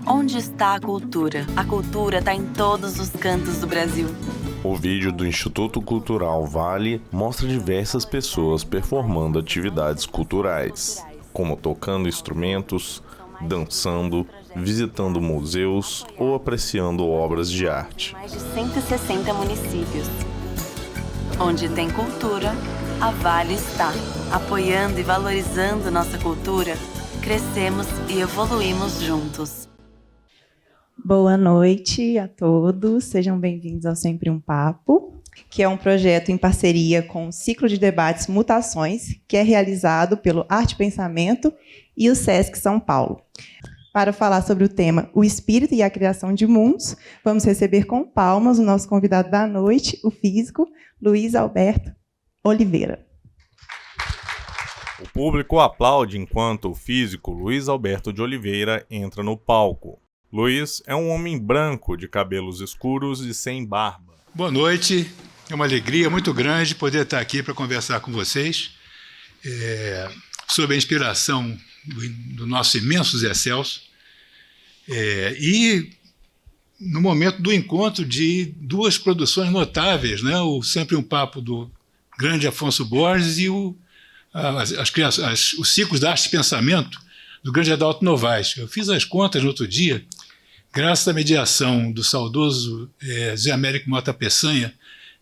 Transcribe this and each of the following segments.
Onde está a cultura? A cultura está em todos os cantos do Brasil. O vídeo do Instituto Cultural Vale mostra diversas pessoas performando atividades culturais, como tocando instrumentos, dançando, visitando museus ou apreciando obras de arte. Mais de 160 municípios. Onde tem cultura, a Vale está. Apoiando e valorizando nossa cultura, crescemos e evoluímos juntos. Boa noite a todos, sejam bem-vindos ao Sempre um Papo, que é um projeto em parceria com o Ciclo de Debates Mutações, que é realizado pelo Arte Pensamento e o Sesc São Paulo. Para falar sobre o tema O Espírito e a Criação de Mundos, vamos receber com palmas o nosso convidado da noite, o físico Luiz Alberto Oliveira. O público aplaude enquanto o físico Luiz Alberto de Oliveira entra no palco. Luiz é um homem branco, de cabelos escuros e sem barba. Boa noite, é uma alegria muito grande poder estar aqui para conversar com vocês sobre a inspiração do nosso imenso Zé Celso e no momento do encontro de duas produções notáveis, né? O Sempre um Papo do grande Afonso Borges e os ciclos da arte e pensamento do grande Adalto Novaes. Eu fiz as contas no outro dia. Graças à mediação do saudoso Zé Américo Mota Peçanha,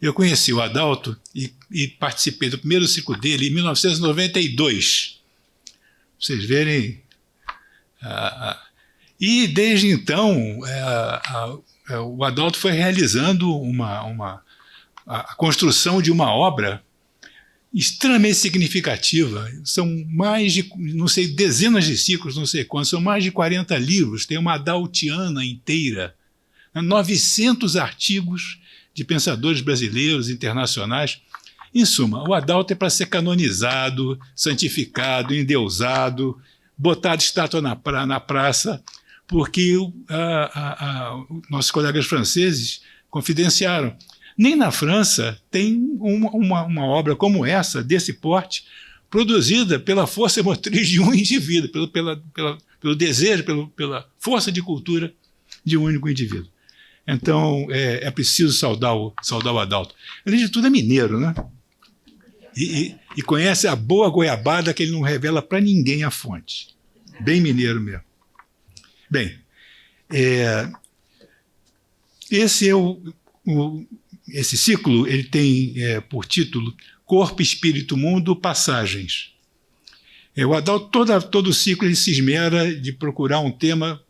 eu conheci o Adalto e participei do primeiro ciclo dele em 1992. Vocês verem. E desde então, o Adalto foi realizando a construção de uma obra extremamente significativa. São mais de, não sei, dezenas de ciclos, não sei quantos, são mais de 40 livros, tem uma Adaltiana inteira, 900 artigos de pensadores brasileiros, internacionais. Em suma, o Adalto é para ser canonizado, santificado, endeusado, botado estátua na praça, porque nossos colegas franceses confidenciaram. Nem na França tem uma obra como essa, desse porte, produzida pela força motriz de um indivíduo, pelo desejo, pela força de cultura de um único indivíduo. Então, é preciso saudar o Adalto. Além de tudo, é mineiro, né? E conhece a boa goiabada que ele não revela para ninguém a fonte. Bem mineiro mesmo. Bem, esse é esse ciclo ele tem por título Corpo, Espírito, Mundo, Passagens. O Adalto, todo o ciclo, ele se esmera de procurar um tema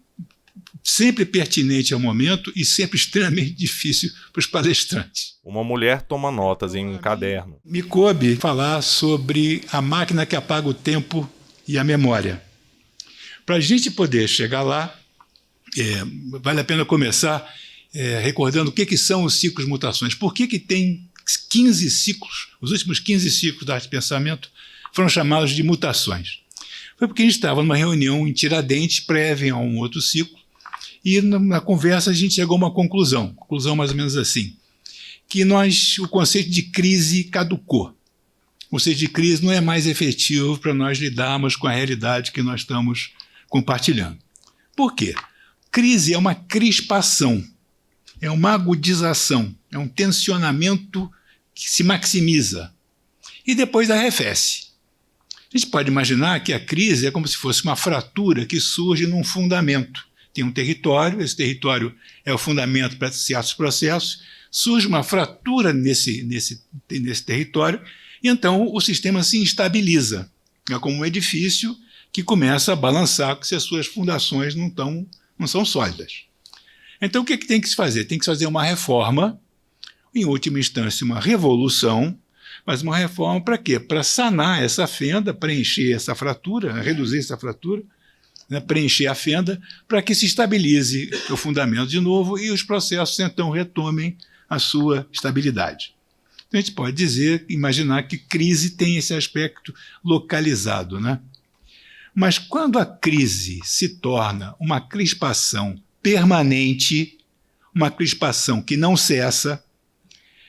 sempre pertinente ao momento e sempre extremamente difícil para os palestrantes. Uma mulher toma notas em um caderno. Me coube falar sobre a máquina que apaga o tempo e a memória. Para a gente poder chegar lá, vale a pena começar recordando o que são os ciclos de mutações. Por que tem 15 ciclos, os últimos 15 ciclos da arte e pensamento foram chamados de mutações? Foi porque a gente estava numa reunião em Tiradentes, prévia a um outro ciclo, e na conversa a gente chegou a uma conclusão mais ou menos assim, que o conceito de crise caducou. O conceito de crise não é mais efetivo para nós lidarmos com a realidade que nós estamos compartilhando. Por quê? Crise é uma crispação, é uma agudização, é um tensionamento que se maximiza e depois arrefece. A gente pode imaginar que a crise é como se fosse uma fratura que surge num fundamento. Tem um território, esse território é o fundamento para certos processos, surge uma fratura nesse território e então o sistema se instabiliza. É como um edifício que começa a balançar se as suas fundações não são sólidas. Então, o que tem que se fazer? Tem que se fazer uma reforma, em última instância, uma revolução, mas uma reforma para quê? Para sanar essa fenda, preencher essa fratura, reduzir essa fratura, né, preencher a fenda, para que se estabilize o fundamento de novo e os processos, então, retomem a sua estabilidade. Então, a gente pode imaginar que crise tem esse aspecto localizado, né? Mas quando a crise se torna uma crispação permanente, uma crispação que não cessa,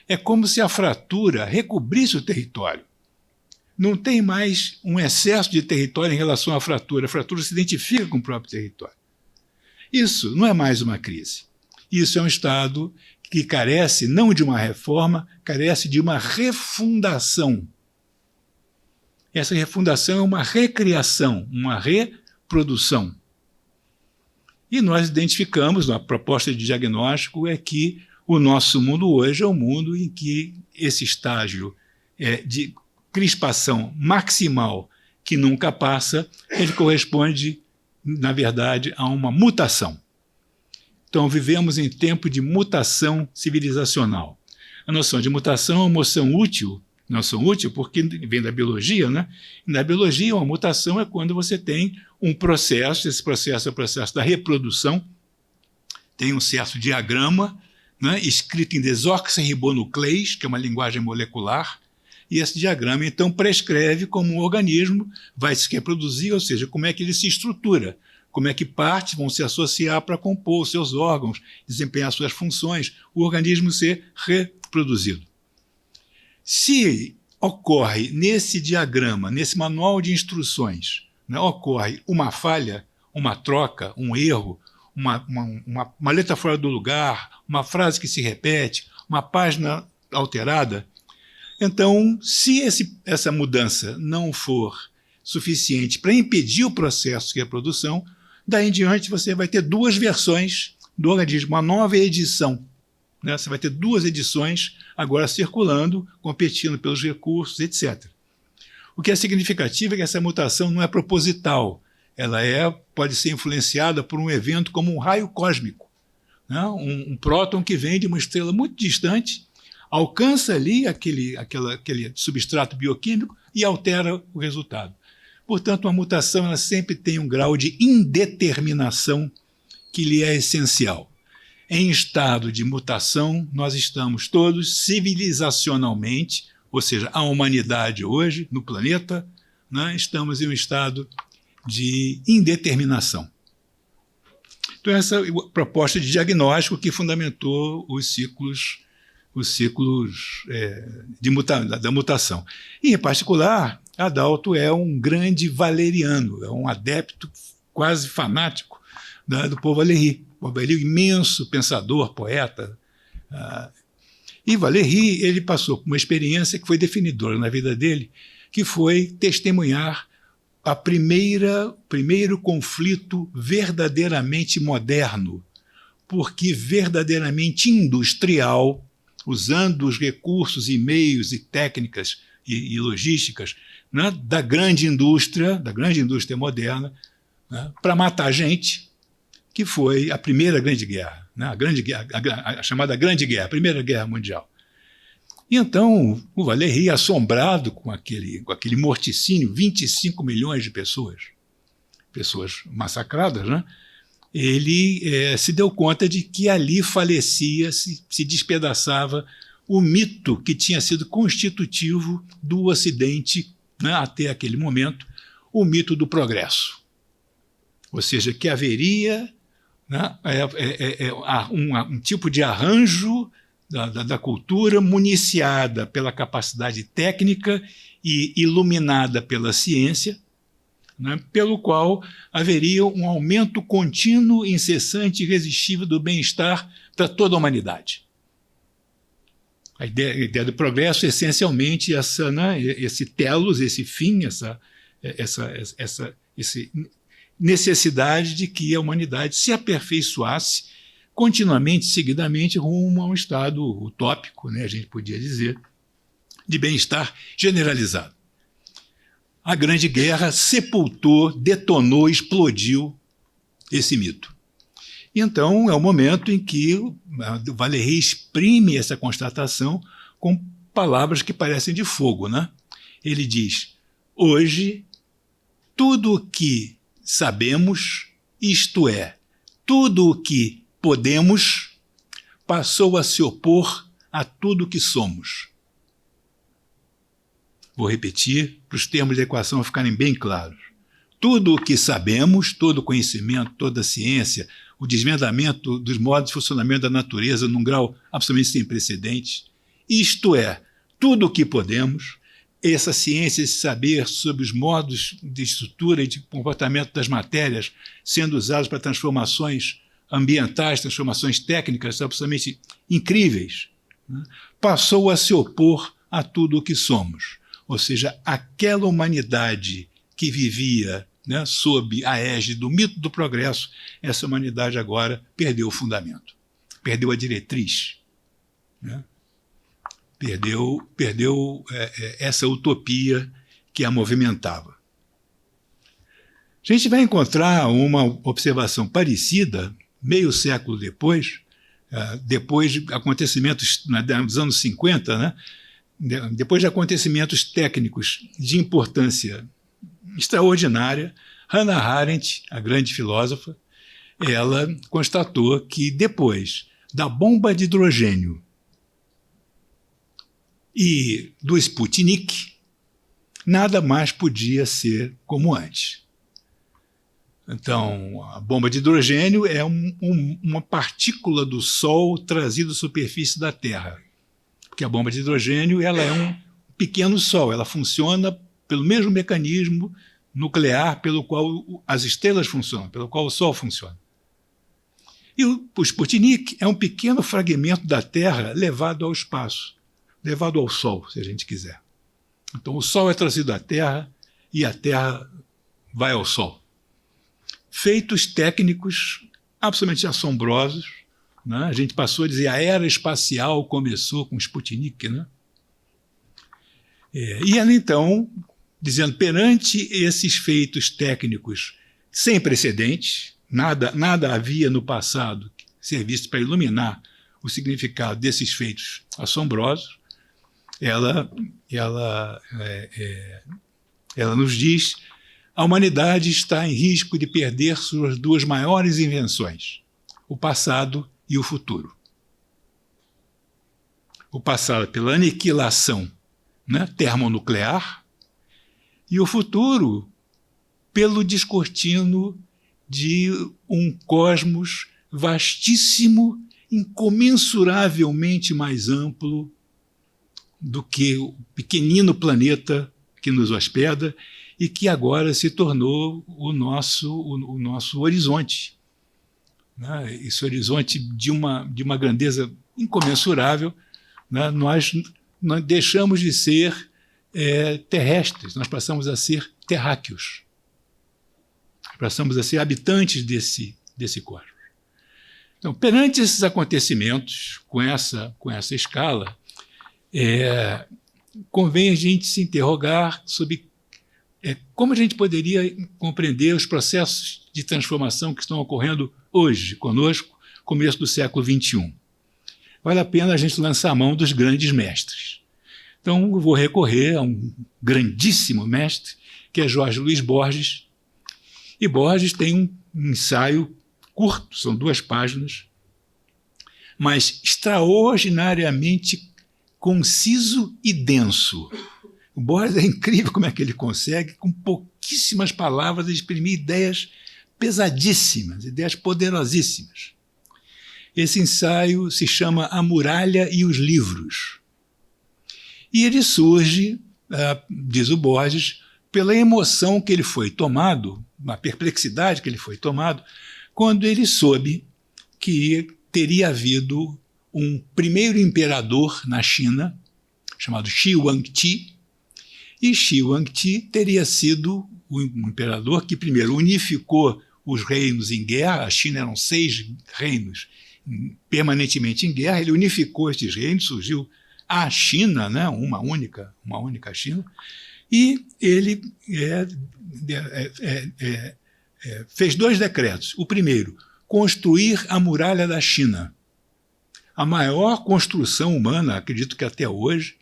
é como se a fratura recobrisse o território. Não tem mais um excesso de território em relação à fratura. A fratura se identifica com o próprio território. Isso não é mais uma crise. Isso é um Estado que carece não de uma reforma, carece de uma refundação. Essa refundação é uma recriação, uma reprodução. E nós identificamos, a proposta de diagnóstico é que o nosso mundo hoje é um mundo em que esse estágio de crispação maximal que nunca passa, ele corresponde, na verdade, a uma mutação. Então, vivemos em tempo de mutação civilizacional. A noção de mutação é uma noção útil porque vem da biologia, né? Na biologia, uma mutação é quando você tem um processo, esse processo é o processo da reprodução, tem um certo diagrama, né, escrito em desoxirribonucleis, que é uma linguagem molecular, e esse diagrama, então, prescreve como um organismo vai se reproduzir, ou seja, como é que ele se estrutura, como é que partes vão se associar para compor os seus órgãos, desempenhar suas funções, o organismo ser reproduzido. Se ocorre nesse diagrama, nesse manual de instruções, né, ocorre uma falha, uma troca, um erro, uma letra fora do lugar, uma frase que se repete, uma página alterada, então, se essa mudança não for suficiente para impedir o processo de reprodução, daí em diante você vai ter duas versões do organismo, uma nova edição. Né? Você vai ter duas edições agora circulando, competindo pelos recursos, etc. O que é significativo é que essa mutação não é proposital, ela pode ser influenciada por um evento como um raio cósmico, né? Um próton que vem de uma estrela muito distante, alcança ali aquele substrato bioquímico e altera o resultado. Portanto, uma mutação ela sempre tem um grau de indeterminação que lhe é essencial. Em estado de mutação, nós estamos todos civilizacionalmente, ou seja, a humanidade hoje, no planeta, né, estamos em um estado de indeterminação. Então, essa é a proposta de diagnóstico que fundamentou os ciclos da mutação. E, em particular, Adalto é um grande valeriano, é um adepto quase fanático, né, do Paul Valéry. Paul Valéry, imenso pensador, poeta. E Valéry ele passou por uma experiência que foi definidora na vida dele, que foi testemunhar o primeiro conflito verdadeiramente moderno, porque verdadeiramente industrial, usando os recursos e meios e técnicas e logísticas, né, da grande indústria moderna, né, para matar gente, que foi a Primeira Grande Guerra, né, a chamada Grande Guerra, a Primeira Guerra Mundial. E então o Valéry, assombrado com aquele morticínio, 25 milhões de pessoas massacradas, né, ele se deu conta de que ali falecia, se despedaçava o mito que tinha sido constitutivo do Ocidente, né, até aquele momento, o mito do progresso. Ou seja, que haveria, né, um tipo de arranjo da cultura municiada pela capacidade técnica e iluminada pela ciência, né, pelo qual haveria um aumento contínuo, incessante e irresistível do bem-estar para toda a humanidade. A ideia do progresso é essencialmente esse telos, esse fim, essa necessidade de que a humanidade se aperfeiçoasse continuamente, seguidamente, rumo a um estado utópico, né, a gente podia dizer, de bem-estar generalizado. A Grande Guerra sepultou, detonou, explodiu esse mito. Então, é o momento em que o Valéry exprime essa constatação com palavras que parecem de fogo, né? Ele diz: hoje, tudo o que sabemos, isto é, tudo o que podemos, passou a se opor a tudo o que somos. Vou repetir, para os termos da equação ficarem bem claros. Tudo o que sabemos, todo o conhecimento, toda a ciência, o desvendamento dos modos de funcionamento da natureza num grau absolutamente sem precedentes, isto é, tudo o que podemos, essa ciência, esse saber sobre os modos de estrutura e de comportamento das matérias sendo usados para transformações ambientais, transformações técnicas absolutamente incríveis, né, passou a se opor a tudo o que somos. Ou seja, aquela humanidade que vivia, né, sob a égide do mito do progresso, essa humanidade agora perdeu o fundamento, perdeu a diretriz, né? Perdeu essa utopia que a movimentava. A gente vai encontrar uma observação parecida, meio século depois de acontecimentos dos anos 50, né? Depois de acontecimentos técnicos de importância extraordinária, Hannah Arendt, a grande filósofa, ela constatou que depois da bomba de hidrogênio e do Sputnik, nada mais podia ser como antes. Então, a bomba de hidrogênio é uma partícula do Sol trazida à superfície da Terra. Porque a bomba de hidrogênio ela é um pequeno Sol, ela funciona pelo mesmo mecanismo nuclear pelo qual as estrelas funcionam, pelo qual o Sol funciona. E o Sputnik é um pequeno fragmento da Terra levado ao espaço, levado ao Sol, se a gente quiser. Então, o Sol é trazido à Terra e a Terra vai ao Sol. Feitos técnicos absolutamente assombrosos, né? A gente passou a dizer a era espacial começou com o Sputnik, né? E ela, então, dizendo, perante esses feitos técnicos sem precedentes, nada havia no passado que servisse para iluminar o significado desses feitos assombrosos, ela nos diz: a humanidade está em risco de perder suas duas maiores invenções, o passado e o futuro. O passado pela aniquilação, né, termonuclear, e o futuro pelo descortino de um cosmos vastíssimo, incomensuravelmente mais amplo do que o pequenino planeta que nos hospeda e que agora se tornou o nosso horizonte. Né? Esse horizonte de uma grandeza incomensurável, né? Nós deixamos de ser terrestres, nós passamos a ser terráqueos. Passamos a ser habitantes desse cosmos. Então, perante esses acontecimentos, com essa escala, convém a gente se interrogar sobre como a gente poderia compreender os processos de transformação que estão ocorrendo hoje, conosco, começo do século XXI. Vale a pena a gente lançar a mão dos grandes mestres. Então, eu vou recorrer a um grandíssimo mestre, que é Jorge Luiz Borges. E Borges tem um ensaio curto, são 2 páginas, mas extraordinariamente conciso e denso. O Borges é incrível como é que ele consegue, com pouquíssimas palavras, exprimir ideias pesadíssimas, ideias poderosíssimas. Esse ensaio se chama A Muralha e os Livros. E ele surge, diz o Borges, pela emoção que ele foi tomado, uma perplexidade que ele foi tomado, quando ele soube que teria havido um primeiro imperador na China, chamado Shi Huangdi, e Shi Huangdi teria sido o imperador que primeiro unificou os reinos em guerra. A China eram 6 reinos permanentemente em guerra, ele unificou estes reinos, surgiu a China, né, uma única China, e ele fez 2 decretos. O primeiro, construir a muralha da China, a maior construção humana, acredito que até hoje,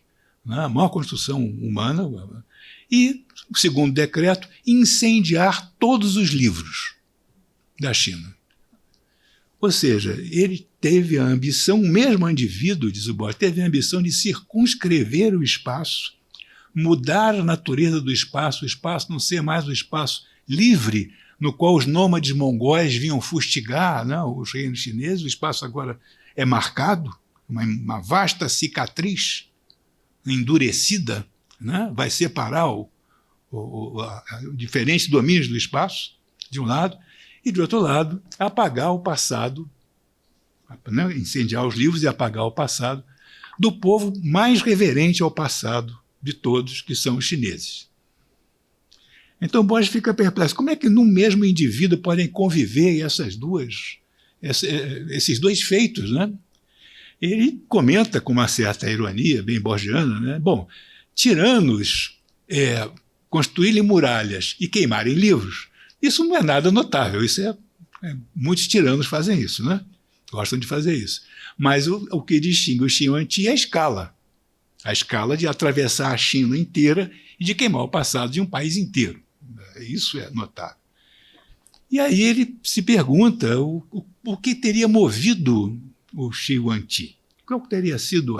né, a maior construção humana. E o segundo decreto, incendiar todos os livros da China. Ou seja, ele teve a ambição, o mesmo indivíduo, diz o Borges, teve a ambição de circunscrever o espaço, mudar a natureza do espaço, o espaço não ser mais o espaço livre, no qual os nômades mongóis vinham fustigar, né, os reinos chineses. O espaço agora é marcado, uma vasta cicatriz endurecida, né, vai separar diferentes domínios do espaço, de um lado, e, de outro lado, apagar o passado, né, incendiar os livros e apagar o passado do povo mais reverente ao passado de todos, que são os chineses. Então Borges fica perplexo. Como é que no mesmo indivíduo podem conviver esses dois feitos, né? Ele comenta com uma certa ironia, bem borgiana, né? Bom, tiranos construírem muralhas e queimarem livros, isso não é nada notável. Muitos tiranos fazem isso, né? Gostam de fazer isso. Mas o que distingue o Xi-Yuan-Ti é a escala. A escala de atravessar a China inteira e de queimar o passado de um país inteiro. Isso é notável. E aí ele se pergunta o que teria movido o Xi-Yuan-Ti. Qual teria sido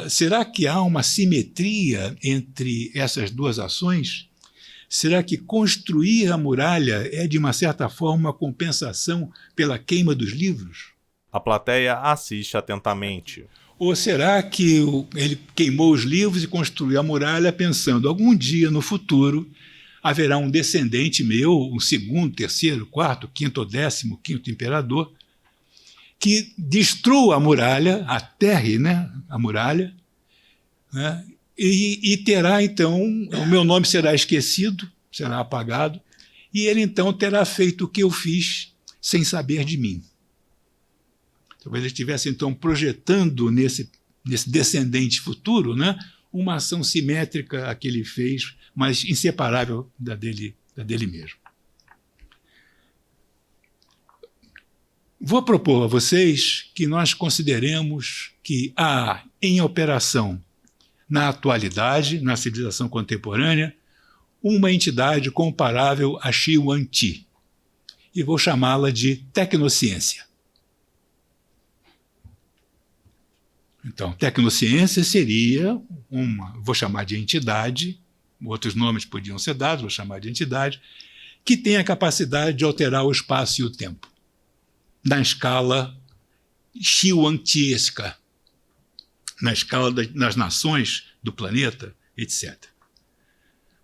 será que há uma simetria entre essas duas ações? Será que construir a muralha é, de uma certa forma, uma compensação pela queima dos livros? A plateia assiste atentamente. Ou será que ele queimou os livros e construiu a muralha pensando, algum dia no futuro haverá um descendente meu, um segundo, terceiro, quarto, quinto ou 15º imperador, que destrua a muralha, aterre, né, a muralha, né, e terá, então, o meu nome será esquecido, será apagado, e ele, então, terá feito o que eu fiz sem saber de mim. Talvez ele estivesse, então, projetando nesse descendente futuro, né, uma ação simétrica a que ele fez, mas inseparável da dele mesmo. Vou propor a vocês que nós consideremos que há em operação, na atualidade, na civilização contemporânea, uma entidade comparável a Xi-Yuan-Ti, e vou chamá-la de tecnociência. Então, tecnociência seria vou chamar de entidade, outros nomes podiam ser dados, vou chamar de entidade, que tem a capacidade de alterar o espaço e o tempo, na escala Xi-Yuan-Tiesca, na escala das nações do planeta, etc.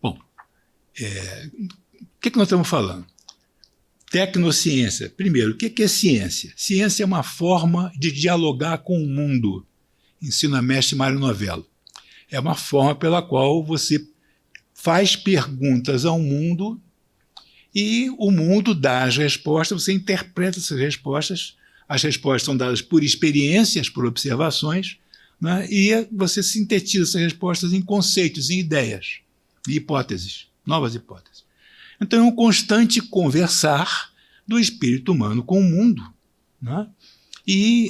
Bom, o que nós estamos falando? Tecnociência. Primeiro, o que é ciência? Ciência é uma forma de dialogar com o mundo. Ensina mestre Mário Novello. É uma forma pela qual você faz perguntas ao mundo e o mundo dá as respostas, você interpreta essas respostas. As respostas são dadas por experiências, por observações, né? E você sintetiza essas respostas em conceitos, em ideias, em hipóteses, novas hipóteses. Então é um constante conversar do espírito humano com o mundo, né? E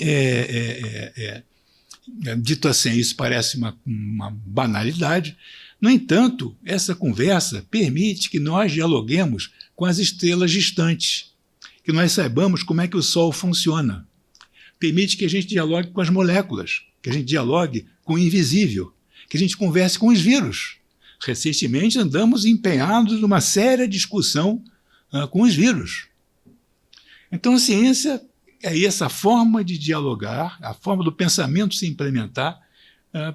dito assim, isso parece uma banalidade. No entanto, essa conversa permite que nós dialoguemos com as estrelas distantes, que nós saibamos como é que o Sol funciona. Permite que a gente dialogue com as moléculas, que a gente dialogue com o invisível, que a gente converse com os vírus. Recentemente andamos empenhados numa séria discussão com os vírus. Então a ciência é essa forma de dialogar, a forma do pensamento se implementar,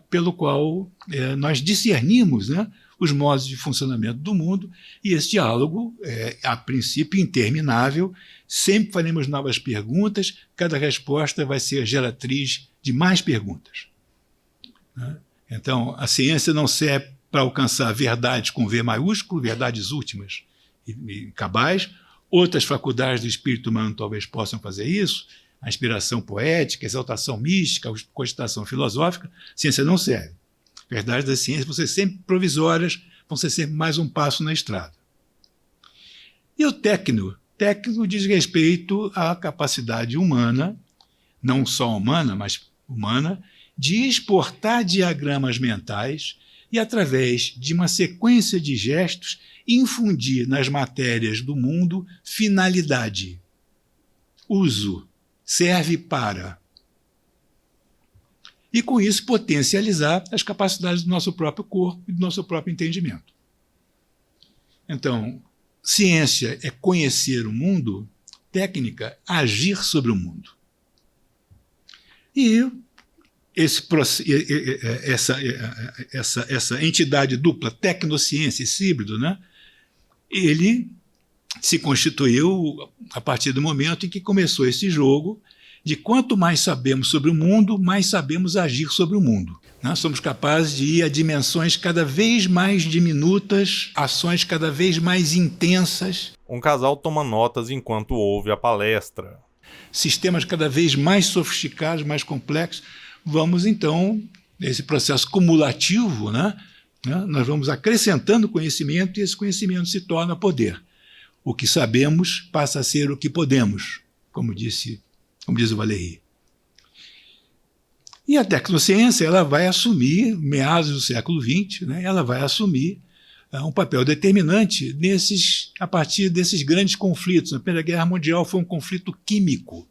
pelo qual nós discernimos, né, os modos de funcionamento do mundo, e esse diálogo é, a princípio, interminável. Sempre faremos novas perguntas, cada resposta vai ser geratriz de mais perguntas, né? Então, a ciência não serve para alcançar verdades com V maiúsculo, verdades últimas e cabais. Outras faculdades do espírito humano talvez possam fazer isso, a inspiração poética, a exaltação mística, a cogitação filosófica. Ciência não serve. Verdades da ciência vão ser sempre provisórias, vão ser sempre mais um passo na estrada. E o técnico? Técnico diz respeito à capacidade humana, não só humana, mas humana, de exportar diagramas mentais e, através de uma sequência de gestos, infundir nas matérias do mundo finalidade, uso, serve para. E, com isso, potencializar as capacidades do nosso próprio corpo e do nosso próprio entendimento. Então, ciência é conhecer o mundo, técnica, agir sobre o mundo. E essa entidade dupla, tecnociência, esse híbrido, né, ele se constituiu a partir do momento em que começou esse jogo de quanto mais sabemos sobre o mundo, mais sabemos agir sobre o mundo. Nós somos capazes de ir a dimensões cada vez mais diminutas, ações cada vez mais intensas. Um casal toma notas enquanto ouve a palestra. Sistemas cada vez mais sofisticados, mais complexos. Vamos, então, nesse processo cumulativo, nós vamos acrescentando conhecimento e esse conhecimento se torna poder. O que sabemos passa a ser o que podemos, como diz o Valéry. E a tecnociência ela vai assumir, meados do século XX, ela vai assumir um papel determinante a partir desses grandes conflitos. A Primeira Guerra Mundial foi um conflito químico,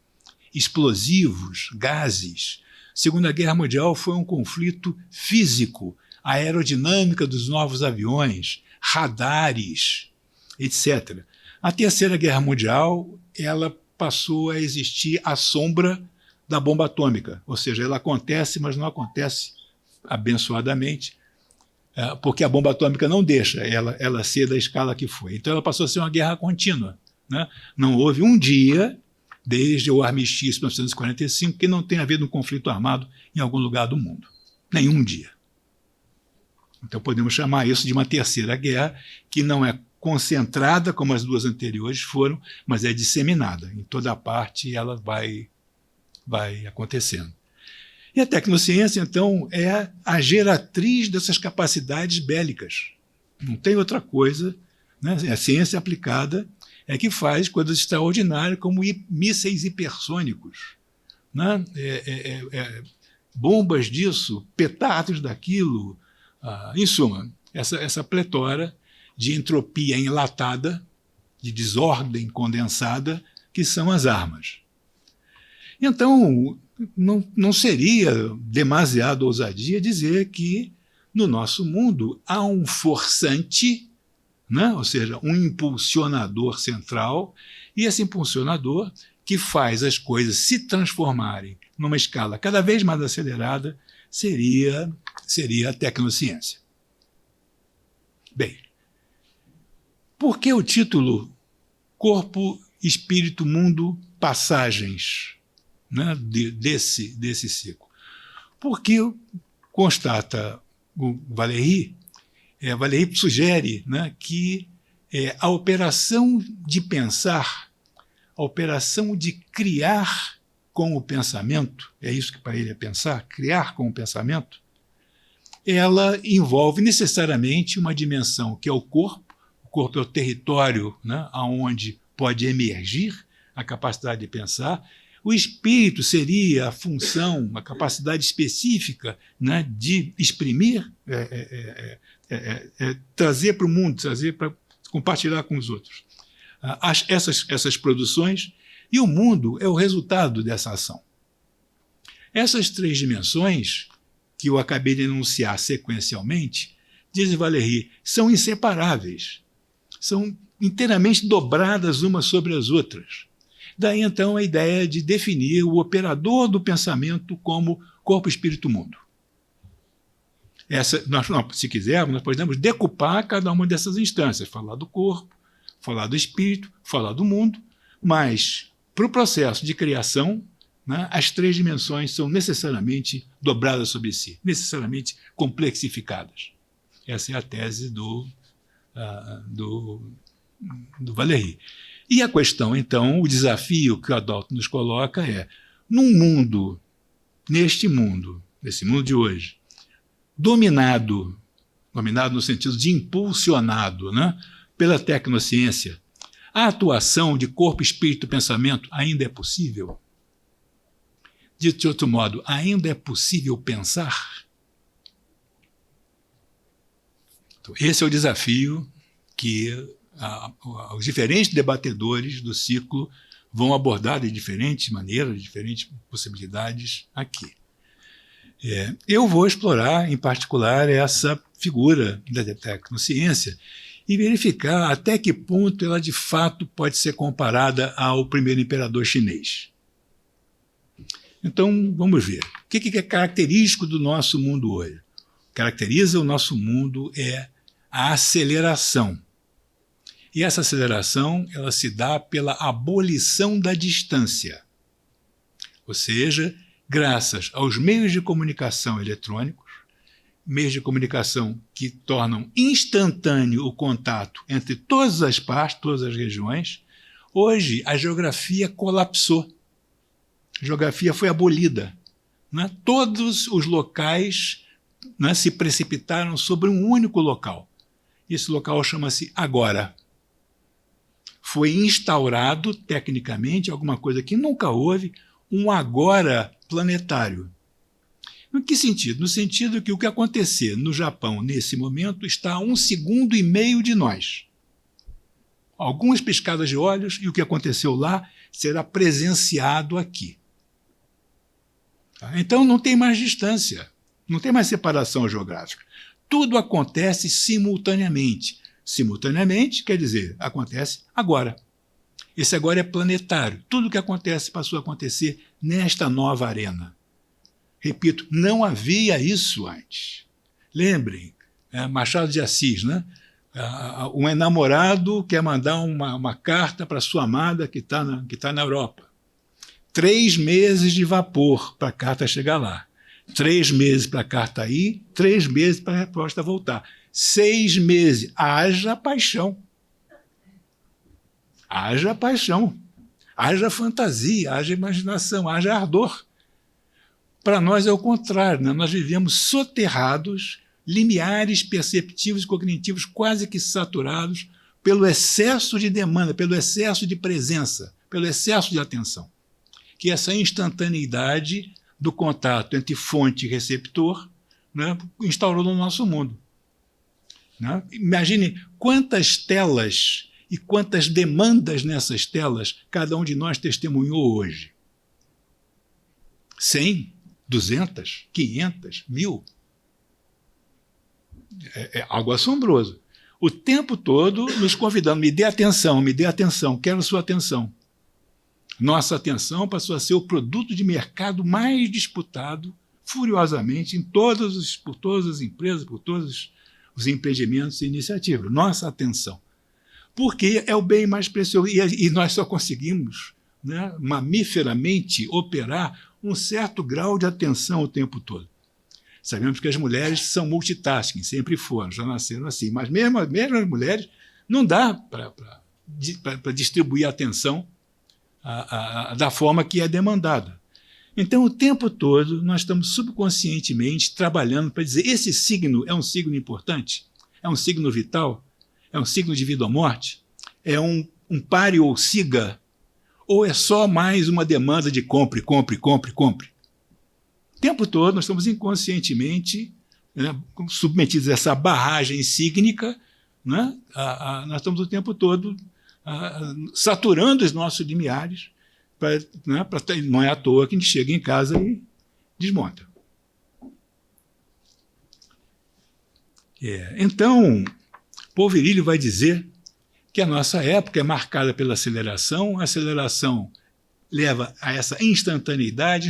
explosivos, gases. A Segunda Guerra Mundial foi um conflito físico, a aerodinâmica dos novos aviões, radares, etc. A Terceira Guerra Mundial ela passou a existir à sombra da bomba atômica, ou seja, ela acontece, mas não acontece abençoadamente, porque a bomba atômica não deixa ela ser da escala que foi. Então ela passou a ser uma guerra contínua. Não houve um dia, desde o armistício de 1945, que não tenha havido um conflito armado em algum lugar do mundo. Nenhum dia. Então podemos chamar isso de uma terceira guerra, que não é concentrada como as duas anteriores foram, mas é disseminada. Em toda parte ela vai acontecendo. E a tecnociência, então, é a geratriz dessas capacidades bélicas. Não tem outra coisa. A ciência aplicada é que faz coisas extraordinárias, como mísseis hipersônicos, bombas disso, petardos daquilo. Em suma, essa pletora de entropia enlatada, de desordem condensada, que são as armas. Então, não seria demasiado ousadia dizer que no nosso mundo há um forçante, ou seja, um impulsionador central, e esse impulsionador que faz as coisas se transformarem numa escala cada vez mais acelerada seria a tecnociência. Bem, por que o título Corpo, Espírito, Mundo, Passagens desse ciclo? Porque constata o Valéry, Valéry sugere que a operação de pensar, a operação de criar com o pensamento, é isso que para ele é pensar, criar com o pensamento, ela envolve necessariamente uma dimensão que é o corpo. O corpo é o território onde pode emergir a capacidade de pensar. O espírito seria a função, a capacidade específica de exprimir, trazer para o mundo, trazer para compartilhar com os outros essas produções, e o mundo é o resultado dessa ação. Essas três dimensões, que eu acabei de enunciar sequencialmente, diz Valéry, são inseparáveis, são inteiramente dobradas umas sobre as outras. Daí, então, a ideia de definir o operador do pensamento como corpo, espírito, mundo. Se quisermos, nós podemos decupar cada uma dessas instâncias, falar do corpo, falar do espírito, falar do mundo, mas, para o processo de criação, as três dimensões são necessariamente dobradas sobre si, necessariamente complexificadas. Essa é a tese do Valéry. E a questão, então, o desafio que o Adalto nos coloca é, nesse mundo de hoje, dominado no sentido de impulsionado pela tecnociência, a atuação de corpo, espírito e pensamento ainda é possível? Dito de outro modo, ainda é possível pensar? Então, esse é o desafio que os diferentes debatedores do ciclo vão abordar de diferentes maneiras, de diferentes possibilidades aqui. Eu vou explorar, em particular, essa figura da tecnociência e verificar até que ponto ela, de fato, pode ser comparada ao primeiro imperador chinês. Então, vamos ver. O que é característico do nosso mundo hoje? O que caracteriza o nosso mundo é a aceleração. E essa aceleração ela se dá pela abolição da distância. Ou seja, graças aos meios de comunicação eletrônicos, meios de comunicação que tornam instantâneo o contato entre todas as partes, todas as regiões, hoje a geografia colapsou. A geografia foi abolida. Né? Todos os locais, né, se precipitaram sobre um único local. Esse local chama-se agora. Foi instaurado, tecnicamente, alguma coisa que nunca houve, um agora planetário. No que sentido? No sentido que o que acontecer no Japão nesse momento está a 1,5 segundos de nós. Algumas piscadas de olhos e o que aconteceu lá será presenciado aqui. Então não tem mais distância, não tem mais separação geográfica. Tudo acontece simultaneamente. Simultaneamente quer dizer, acontece agora. Esse agora é planetário. Tudo o que acontece passou a acontecer nesta nova arena. Repito, não havia isso antes. Lembrem, Machado de Assis, né? Um enamorado quer mandar uma carta para sua amada que está na Europa. 3 meses de vapor para a carta chegar lá. 3 meses para a carta ir, 3 meses para a resposta voltar. 6 meses. Haja paixão. Haja paixão. Haja fantasia, haja imaginação, haja ardor. Para nós é o contrário, né? Nós vivemos soterrados, limiares perceptivos e cognitivos quase que saturados pelo excesso de demanda, pelo excesso de presença, pelo excesso de atenção. Que essa instantaneidade do contato entre fonte e receptor, né, instaurou no nosso mundo. Né? Imagine quantas telas e quantas demandas nessas telas cada um de nós testemunhou hoje. 100, 200, 500, 1000. É algo assombroso. O tempo todo nos convidando, me dê atenção, quero sua atenção. Nossa atenção passou a ser o produto de mercado mais disputado, furiosamente, por todas as empresas, por todos os empreendimentos e iniciativas. Nossa atenção. Porque é o bem mais precioso. E nós só conseguimos, né, mamíferamente, operar um certo grau de atenção o tempo todo. Sabemos que as mulheres são multitasking, sempre foram, já nasceram assim. Mas mesmo as mulheres, não dá para distribuir a atenção da forma que é demandada. Então, o tempo todo, nós estamos subconscientemente trabalhando para dizer esse signo é um signo importante? É um signo vital? É um signo de vida ou morte? É um pare ou siga? Ou é só mais uma demanda de compre, compre, compre, compre? O tempo todo, nós estamos inconscientemente, né, submetidos a essa barragem sígnica, né, nós estamos o tempo todo saturando os nossos limiares, não é à toa que a gente chega em casa e desmonta. Então, Paul Virilio vai dizer que a nossa época é marcada pela aceleração, a aceleração leva a essa instantaneidade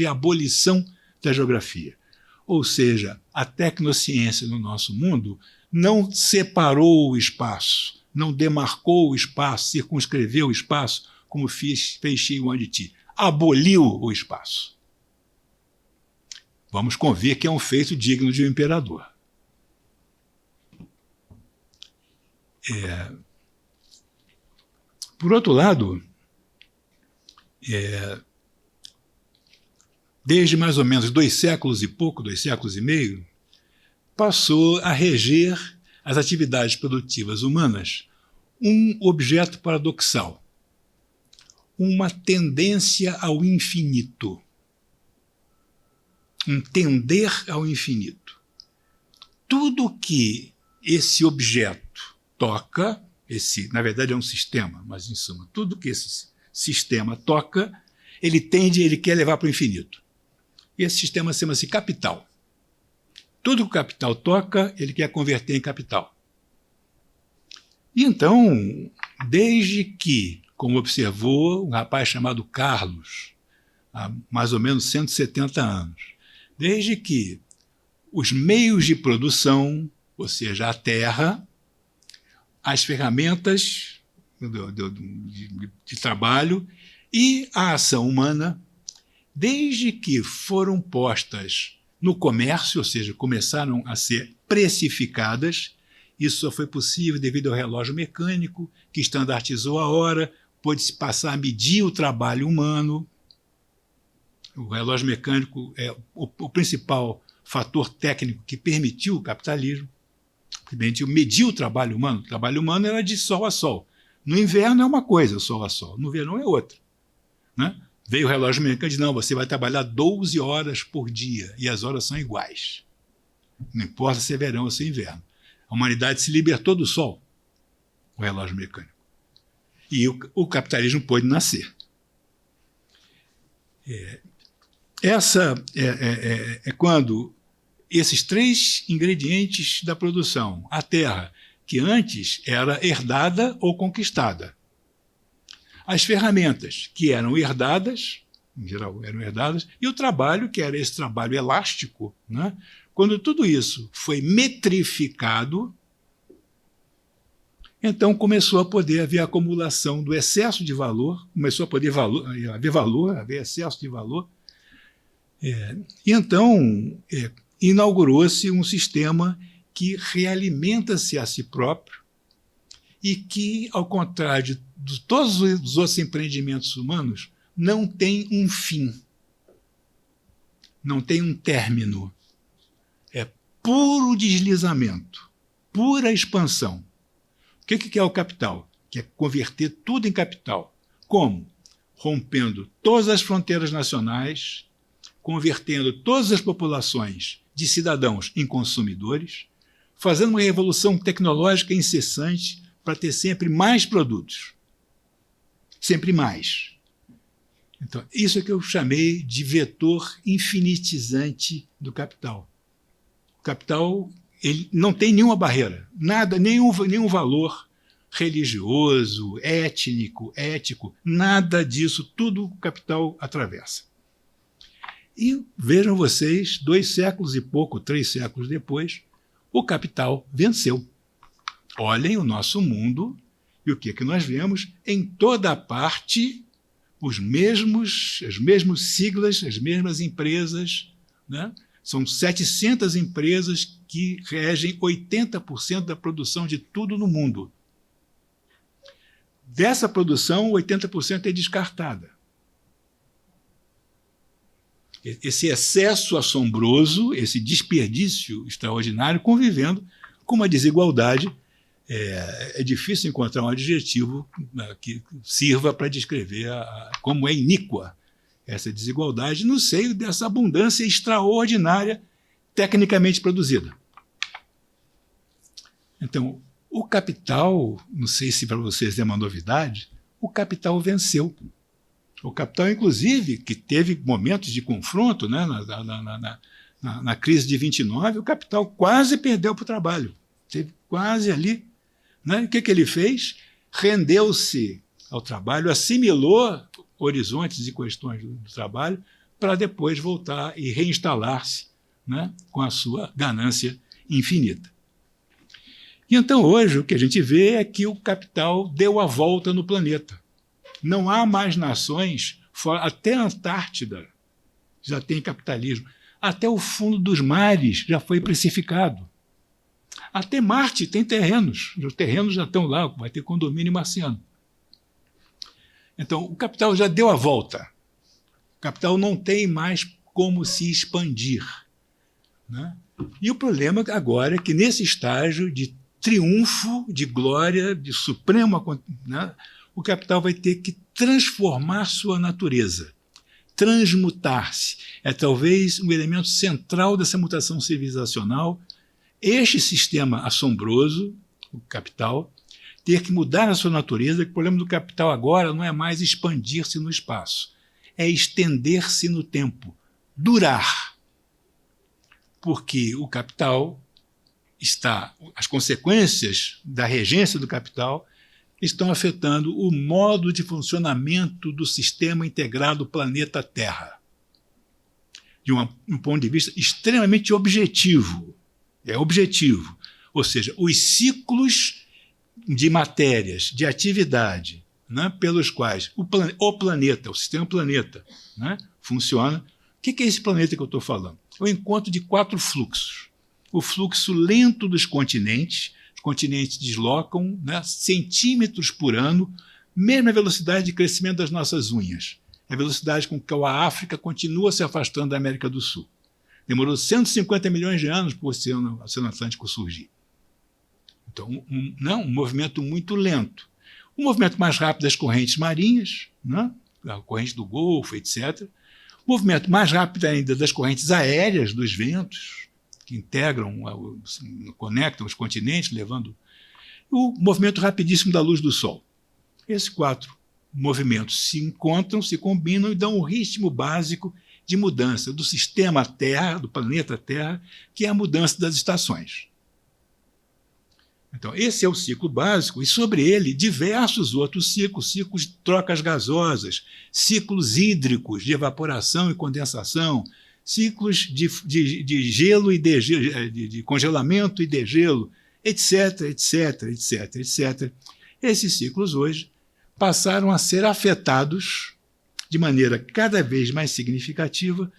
é a abolição da geografia. Ou seja, a tecnociência no nosso mundo não separou o espaço, não demarcou o espaço, circunscreveu o espaço, como fez Shi Yuan-Ti. Aboliu o espaço. Vamos convir que é um feito digno de um imperador. Por outro lado, desde mais ou menos 2 séculos e pouco, 2 séculos e meio, passou a reger as atividades produtivas humanas um objeto paradoxal, uma tendência ao infinito, um tender ao infinito. Tudo que esse objeto toca, na verdade é um sistema, mas em suma, tudo que esse sistema toca, ele quer levar para o infinito. E esse sistema chama-se capital. Tudo que o capital toca, ele quer converter em capital. E então, desde que, como observou um rapaz chamado Carlos, há mais ou menos 170 anos, desde que os meios de produção, ou seja, a terra, as ferramentas de trabalho e a ação humana, desde que foram postas no comércio, ou seja, começaram a ser precificadas. Isso só foi possível devido ao relógio mecânico, que estandardizou a hora, pôde-se passar a medir o trabalho humano. O relógio mecânico é o principal fator técnico que permitiu o capitalismo, que permitiu medir o trabalho humano. O trabalho humano era de sol a sol. No inverno é uma coisa, sol a sol. No verão é outra. Né? Veio o relógio mecânico e disse, não, você vai trabalhar 12 horas por dia e as horas são iguais. Não importa se é verão ou se é inverno. A humanidade se libertou do sol, o relógio mecânico. E o capitalismo pôde nascer. Essa é quando esses três ingredientes da produção, a terra, que antes era herdada ou conquistada, as ferramentas, que eram herdadas, em geral eram herdadas, e o trabalho, que era esse trabalho elástico, né? Quando tudo isso foi metrificado, então começou a poder haver acumulação do excesso de valor, começou a poder haver excesso de valor. E então inaugurou-se um sistema que realimenta-se a si próprio e que, ao contrário de todos os outros empreendimentos humanos, não tem um fim, não tem um término. É puro deslizamento, pura expansão. O que é o capital? Que é converter tudo em capital. Como? Rompendo todas as fronteiras nacionais, convertendo todas as populações de cidadãos em consumidores, fazendo uma revolução tecnológica incessante para ter sempre mais produtos. Sempre mais. Então, isso é que eu chamei de vetor infinitizante do capital. O capital ele não tem nenhuma barreira, nada, nenhum valor religioso, ético, nada disso, tudo o capital atravessa. E vejam vocês, 2 séculos e pouco, 3 séculos depois, o capital venceu. Olhem o nosso mundo e o que nós vemos em toda a parte, as mesmas siglas, as mesmas empresas, né? São 700 empresas que regem 80% da produção de tudo no mundo. Dessa produção, 80% é descartada. Esse excesso assombroso, esse desperdício extraordinário, convivendo com uma desigualdade. É difícil encontrar um adjetivo que sirva para descrever como é iníqua essa desigualdade no seio dessa abundância extraordinária tecnicamente produzida. Então, o capital, não sei se para vocês é uma novidade, o capital venceu. O capital, inclusive, que teve momentos de confronto, né, na crise de 29, o capital quase perdeu para o trabalho. Teve quase ali. Né? O que ele fez? Rendeu-se ao trabalho, assimilou horizontes e questões do trabalho para depois voltar e reinstalar-se, né, com a sua ganância infinita. E então, hoje, o que a gente vê é que o capital deu a volta no planeta. Não há mais nações, até a Antártida já tem capitalismo, até o fundo dos mares já foi precificado. Até Marte tem terrenos, os terrenos já estão lá, vai ter condomínio marciano. Então, o capital já deu a volta. O capital não tem mais como se expandir. Né? E o problema agora é que, nesse estágio de triunfo, de glória, de suprema, né, o capital vai ter que transformar sua natureza, transmutar-se. É talvez um elemento central dessa mutação civilizacional. Este sistema assombroso, o capital, ter que mudar a sua natureza. O problema do capital agora não é mais expandir-se no espaço, é estender-se no tempo, durar. Porque o capital as consequências da regência do capital estão afetando o modo de funcionamento do sistema integrado planeta Terra. De um ponto de vista extremamente objetivo. É objetivo. Ou seja, os ciclos de matérias, de atividade, né, pelos quais o planeta, o sistema planeta, né, funciona. O que é esse planeta que eu estou falando? É o encontro de 4 fluxos. O fluxo lento dos continentes. Os continentes deslocam, né, centímetros por ano, mesma velocidade de crescimento das nossas unhas. É a velocidade com que a África continua se afastando da América do Sul. Demorou 150 milhões de anos para o Oceano Atlântico surgir. Então, um movimento muito lento. Um movimento mais rápido das correntes marinhas, né, a corrente do Golfo, etc. O movimento mais rápido ainda das correntes aéreas, dos ventos, que integram, conectam os continentes, levando o movimento rapidíssimo da luz do Sol. Esses 4 movimentos se encontram, se combinam e dão um ritmo básico de mudança do sistema Terra, do planeta Terra, que é a mudança das estações. Então, esse é o ciclo básico, e sobre ele, diversos outros ciclos de trocas gasosas, ciclos hídricos de evaporação e condensação, ciclos de gelo e de congelamento e degelo, etc, etc, etc, etc. Esses ciclos hoje passaram a ser afetados de maneira cada vez mais significativa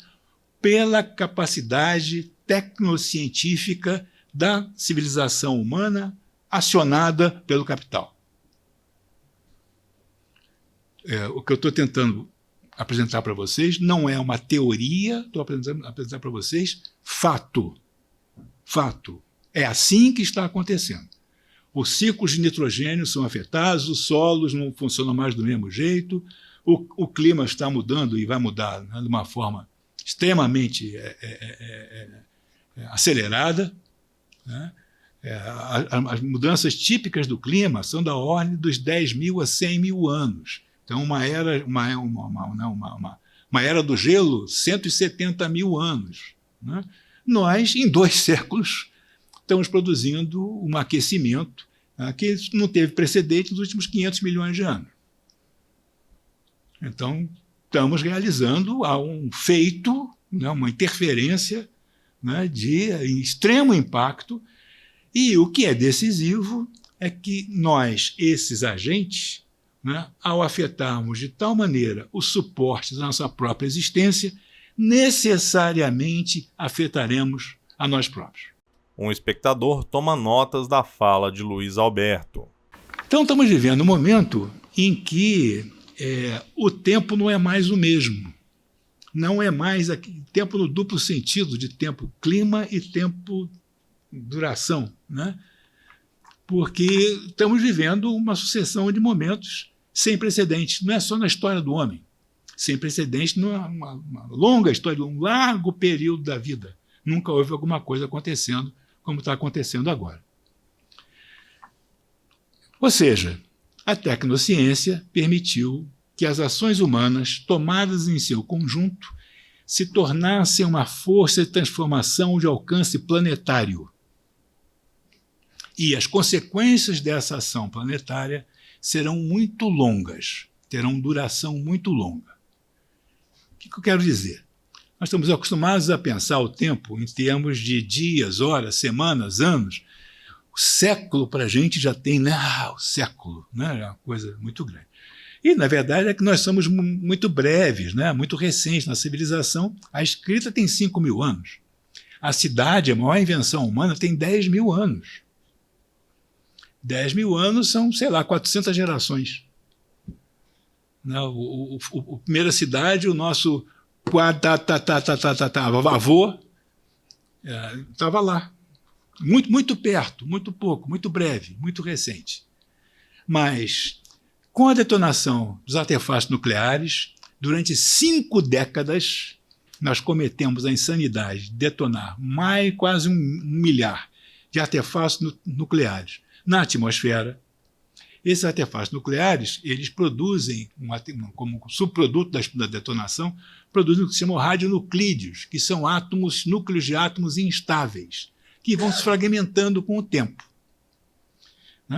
pela capacidade tecnocientífica da civilização humana acionada pelo capital. O que eu estou tentando apresentar para vocês não é uma teoria, estou apresentar para vocês fato. Fato. É assim que está acontecendo. Os ciclos de nitrogênio são afetados, os solos não funcionam mais do mesmo jeito, o clima está mudando e vai mudar, né, de uma forma extremamente acelerada, né? As mudanças típicas do clima são da ordem dos 10 mil a 100 mil anos. Então, uma era do gelo, 170 mil anos. Né? Nós, em 2 séculos, estamos produzindo um aquecimento, né, que não teve precedente nos últimos 500 milhões de anos. Então, estamos realizando um feito, né, uma interferência, né, de extremo impacto. E o que é decisivo é que nós, esses agentes, né, ao afetarmos de tal maneira o suporte da nossa própria existência, necessariamente afetaremos a nós próprios. Um espectador toma notas da fala de Luiz Alberto. Então, estamos vivendo um momento em que o tempo não é mais o mesmo. Não é mais tempo no duplo sentido de tempo clima e tempo duração, né? Porque estamos vivendo uma sucessão de momentos sem precedentes. Não é só na história do homem. Sem precedentes numa longa história, um largo período da vida. Nunca houve alguma coisa acontecendo como está acontecendo agora. Ou seja, a tecnociência permitiu que as ações humanas, tomadas em seu conjunto, se tornassem uma força de transformação de alcance planetário. E as consequências dessa ação planetária serão muito longas, terão duração muito longa. O que eu quero dizer? Nós estamos acostumados a pensar o tempo em termos de dias, horas, semanas, anos. O século para a gente já tem, né? O século, né? É uma coisa muito grande. E, na verdade, é que nós somos muito breves, né? Muito recentes na civilização. A escrita tem 5 mil anos. A cidade, a maior invenção humana, tem 10 mil anos. 10 mil anos são, sei lá, 400 gerações. A primeira cidade, o nosso avô estava lá. Muito perto, muito pouco, muito breve, muito recente. Mas, com a detonação dos artefatos nucleares, durante 5 décadas, nós cometemos a insanidade de detonar quase 1 milhar de artefatos nucleares na atmosfera. Esses artefatos nucleares, eles produzem, como subproduto da detonação, produzem o que se chama radionuclídeos, que são núcleos de átomos instáveis, que vão se fragmentando com o tempo.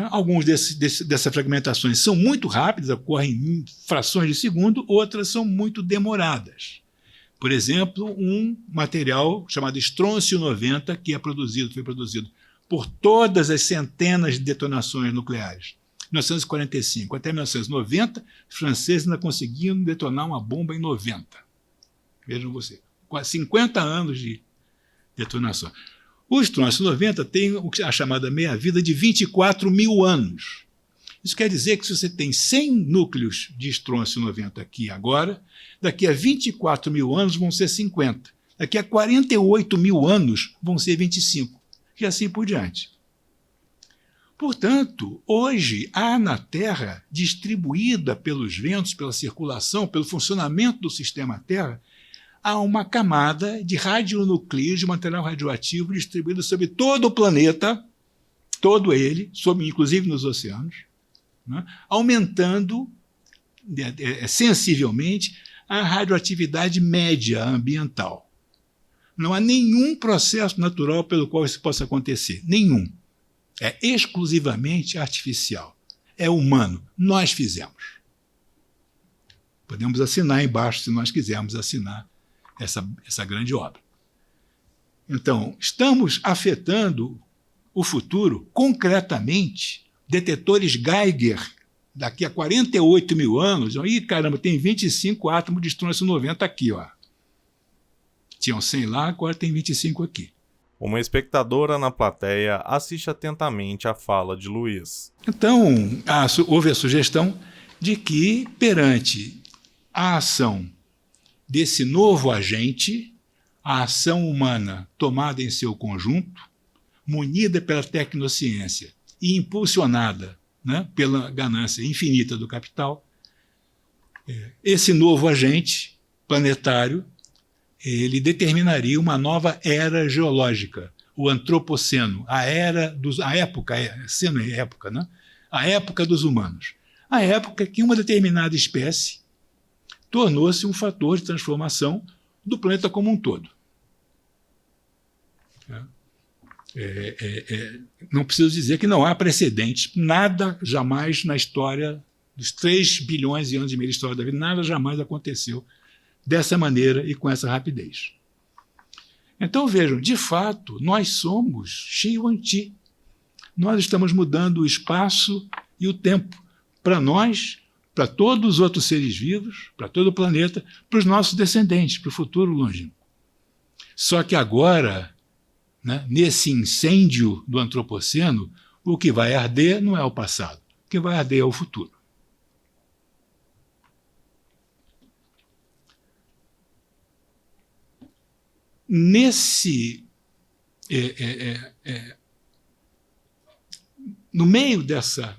Alguns dessas fragmentações são muito rápidas, ocorrem em frações de segundo, outras são muito demoradas. Por exemplo, um material chamado estrôncio 90, que foi produzido por todas as centenas de detonações nucleares. 1945 até 1990, os franceses ainda conseguiam detonar uma bomba em 90. Vejam você, quase 50 anos de detonação. O estrôncio 90 tem a chamada meia-vida de 24 mil anos. Isso quer dizer que se você tem 100 núcleos de estrôncio 90 aqui agora, daqui a 24 mil anos vão ser 50. Daqui a 48 mil anos vão ser 25. E assim por diante. Portanto, hoje há na Terra, distribuída pelos ventos, pela circulação, pelo funcionamento do sistema Terra, há uma camada de radionúcleos de material radioativo distribuído sobre todo o planeta, todo ele, inclusive nos oceanos, né, aumentando sensivelmente a radioatividade média ambiental. Não há nenhum processo natural pelo qual isso possa acontecer. Nenhum. É exclusivamente artificial. É humano. Nós fizemos. Podemos assinar embaixo, se nós quisermos assinar essa grande obra. Então, estamos afetando o futuro concretamente. Detetores Geiger, daqui a 48 mil anos, ih, caramba, tem 25 átomos de estrôncio 90 aqui, ó. Tinham 100 lá, agora tem 25 aqui. Uma espectadora na plateia assiste atentamente à fala de Luiz. Então, houve a sugestão de que, perante a ação desse novo agente, a ação humana tomada em seu conjunto, munida pela tecnociência e impulsionada, né, pela ganância infinita do capital, esse novo agente planetário ele determinaria uma nova era geológica, o antropoceno, a época, seno é época, né? A época dos humanos. A época que uma determinada espécie tornou-se um fator de transformação do planeta como um todo. Não preciso dizer que não há precedentes, nada jamais na história dos 3 bilhões de anos e meio de história da vida, nada jamais aconteceu dessa maneira e com essa rapidez. Então, vejam, de fato, nós somos Xi-Yuan-Ti. Nós estamos mudando o espaço e o tempo para nós, para todos os outros seres vivos, para todo o planeta, para os nossos descendentes, para o futuro longínquo. Só que agora, né, nesse incêndio do antropoceno, o que vai arder não é o passado, o que vai arder é o futuro. No meio dessa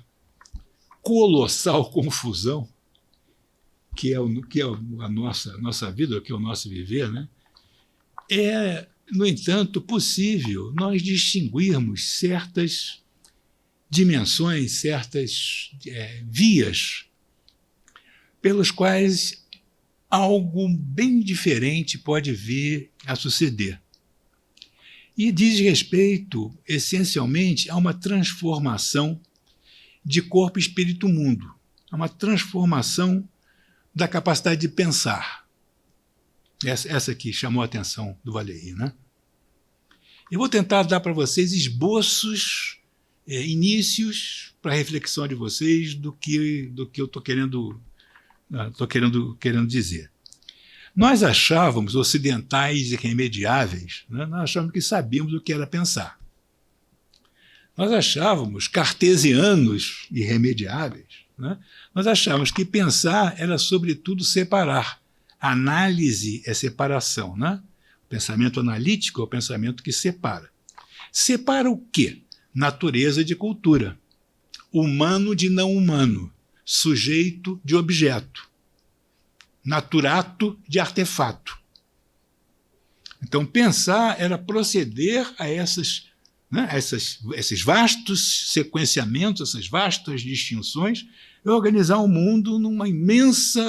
colossal confusão que é a nossa vida, que é o nosso viver, né, no entanto, possível nós distinguirmos certas dimensões, certas vias pelas quais algo bem diferente pode vir a suceder. E diz respeito, essencialmente, a uma transformação de corpo, espírito, mundo. A uma transformação da capacidade de pensar. Essa que chamou a atenção do Valéry, né? Eu vou tentar dar para vocês esboços, inícios para a reflexão de vocês do que eu estou querendo dizer. Nós achávamos ocidentais irremediáveis, né? Nós achávamos que sabíamos o que era pensar. Nós achávamos cartesianos irremediáveis, né? Nós achávamos que pensar era, sobretudo, separar. Análise é separação, né? O pensamento analítico é o pensamento que separa. Separa o quê? Natureza de cultura, humano de não humano, sujeito de objeto, naturato de artefato. Então, pensar era proceder a esses vastos sequenciamentos, essas vastas distinções, e organizar o mundo num imenso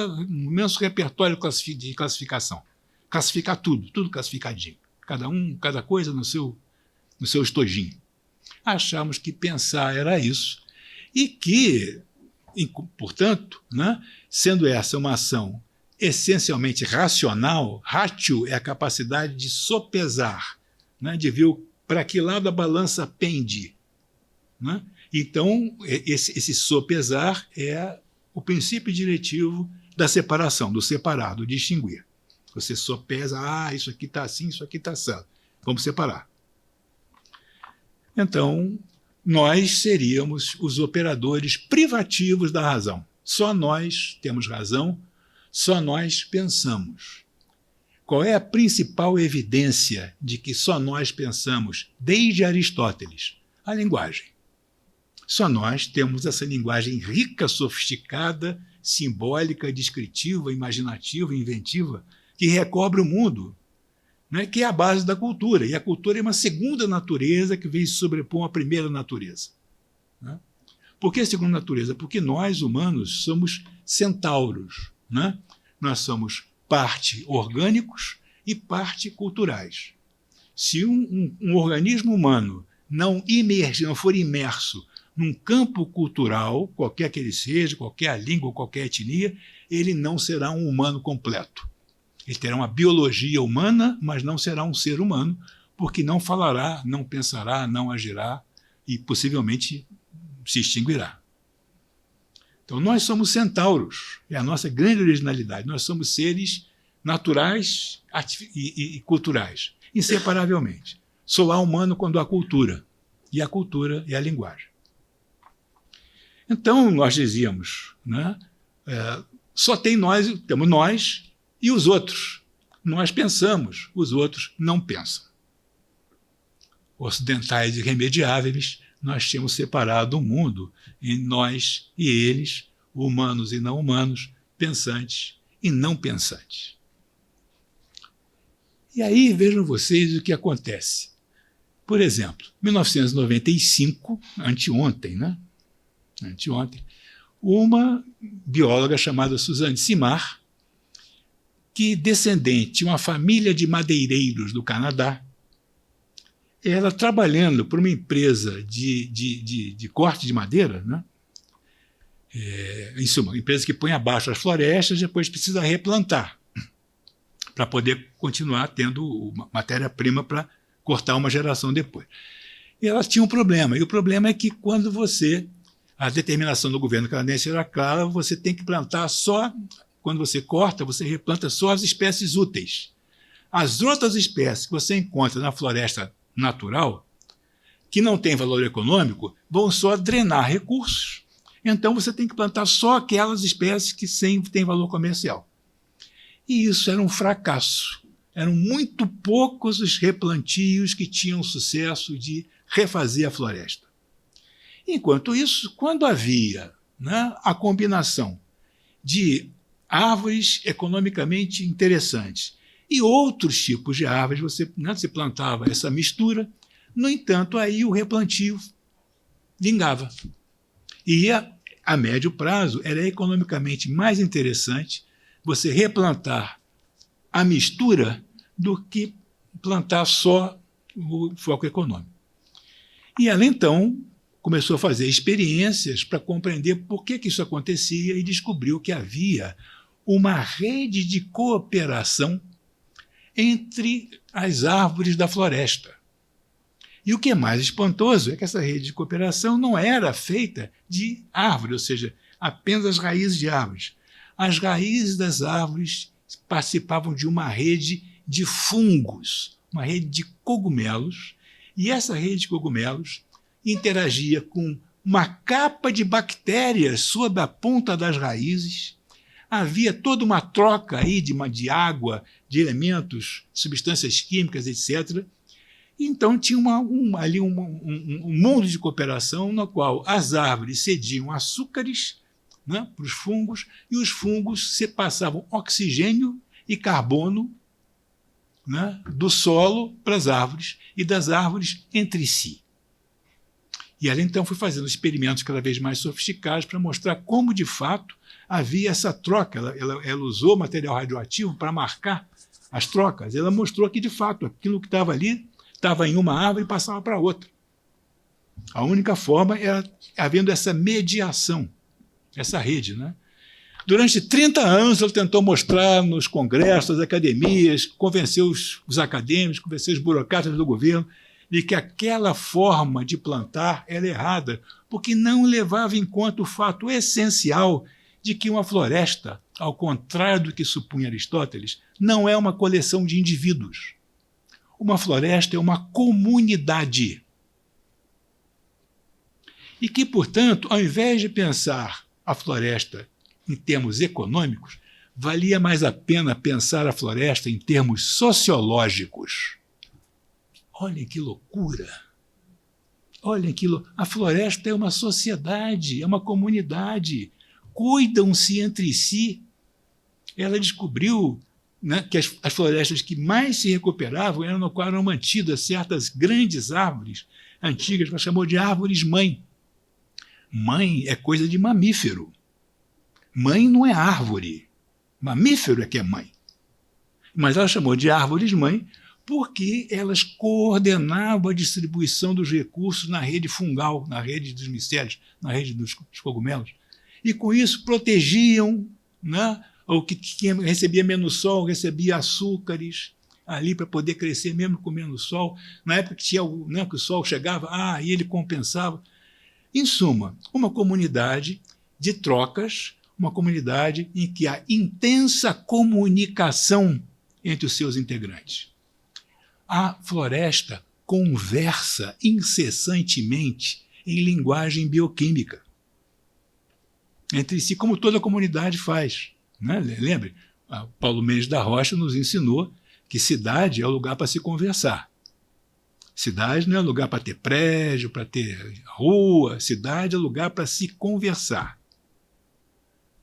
repertório de classificação. Classificar tudo classificadinho. Cada coisa no seu estojinho. Achamos que pensar era isso. E que, portanto, né, sendo essa uma ação essencialmente racional, ratio é a capacidade de sopesar, né, de ver para que lado a balança pende. Né? Então, esse sopesar é o princípio diretivo da separação, do separar, do distinguir. Você sopesa, isso aqui está assim, isso aqui está assado. Vamos separar. Então, nós seríamos os operadores privativos da razão. Só nós temos razão, só nós pensamos. Qual é a principal evidência de que só nós pensamos, desde Aristóteles? A linguagem. Só nós temos essa linguagem rica, sofisticada, simbólica, descritiva, imaginativa, inventiva, que recobre o mundo, né, que é a base da cultura. E a cultura é uma segunda natureza que veio se sobrepor à primeira natureza. Né? Por que segunda natureza? Porque nós, humanos, somos centauros. Né? Nós somos parte orgânicos e parte culturais. Se um organismo humano não for imerso num campo cultural, qualquer que ele seja, qualquer língua, qualquer etnia, ele não será um humano completo. Ele terá uma biologia humana, mas não será um ser humano, porque não falará, não pensará, não agirá e possivelmente se extinguirá. Então, nós somos centauros, é a nossa grande originalidade. Nós somos seres naturais e culturais, inseparavelmente. Só há humano quando há cultura, e a cultura é a linguagem. Então, nós dizíamos, né, só temos nós e os outros. Nós pensamos, os outros não pensam. Ocidentais irremediáveis, nós tínhamos separado o mundo em nós e eles, humanos e não humanos, pensantes e não pensantes. E aí vejam vocês o que acontece. Por exemplo, 1995, anteontem, né? Anteontem, uma bióloga chamada Suzanne Simard, que descendente de uma família de madeireiros do Canadá, ela trabalhando para uma empresa de corte de madeira, né? Em suma, uma empresa que põe abaixo as florestas e depois precisa replantar para poder continuar tendo matéria-prima para cortar uma geração depois. E ela tinha um problema, e o problema é que quando a determinação do governo canadense era clara, você tem que plantar só, quando você corta, você replanta só as espécies úteis. As outras espécies que você encontra na floresta natural, que não tem valor econômico, vão só drenar recursos. Então você tem que plantar só aquelas espécies que sempre têm valor comercial. E isso era um fracasso. Eram muito poucos os replantios que tinham sucesso de refazer a floresta. Enquanto isso, quando havia, né, a combinação de árvores economicamente interessantes e outros tipos de árvores, você plantava essa mistura, no entanto, aí o replantio vingava. E a médio prazo era economicamente mais interessante você replantar a mistura do que plantar só o foco econômico. E ela, então, começou a fazer experiências para compreender por que isso acontecia e descobriu que havia uma rede de cooperação entre as árvores da floresta. E o que é mais espantoso é que essa rede de cooperação não era feita de árvore, ou seja, apenas as raízes de árvores. As raízes das árvores participavam de uma rede de fungos, uma rede de cogumelos, e essa rede de cogumelos interagia com uma capa de bactérias sob a ponta das raízes. Havia toda uma troca aí de água, de elementos, substâncias químicas, etc. Então tinha ali um mundo de cooperação no qual as árvores cediam açúcares, né, para os fungos, e os fungos se passavam oxigênio e carbono, né, do solo para as árvores e das árvores entre si. E ela então foi fazendo experimentos cada vez mais sofisticados para mostrar como, de fato, havia essa troca. Ela usou material radioativo para marcar as trocas. Ela mostrou que, de fato, aquilo que estava ali estava em uma árvore e passava para outra. A única forma era havendo essa mediação, essa rede, né? Durante 30 anos, ela tentou mostrar nos congressos, nas academias, convenceu os acadêmicos, convenceu os burocratas do governo de que aquela forma de plantar era errada, porque não levava em conta o fato essencial de que uma floresta, ao contrário do que supunha Aristóteles, não é uma coleção de indivíduos. Uma floresta é uma comunidade. E que, portanto, ao invés de pensar a floresta em termos econômicos, valia mais a pena pensar a floresta em termos sociológicos. Olhem que loucura! Olhem que A floresta é uma sociedade, é uma comunidade. Cuidam-se entre si. Ela descobriu, né, que as florestas que mais se recuperavam eram no qual eram mantidas certas grandes árvores antigas, ela chamou de árvores-mãe. Mãe é coisa de mamífero. Mãe não é árvore. Mamífero é que é mãe. Mas ela chamou de árvores-mãe porque elas coordenavam a distribuição dos recursos na rede fungal, na rede dos micélios, na rede dos cogumelos. E, com isso, protegiam, né, o que recebia menos sol, recebia açúcares ali para poder crescer, mesmo com menos sol. Na época que, que o sol chegava, e ele compensava. Em suma, uma comunidade de trocas, uma comunidade em que há intensa comunicação entre os seus integrantes. A floresta conversa incessantemente em linguagem bioquímica entre si, como toda comunidade faz. Né? Lembre, Paulo Mendes da Rocha nos ensinou que cidade é o lugar para se conversar. Cidade não é lugar para ter prédio, para ter rua. Cidade é lugar para se conversar.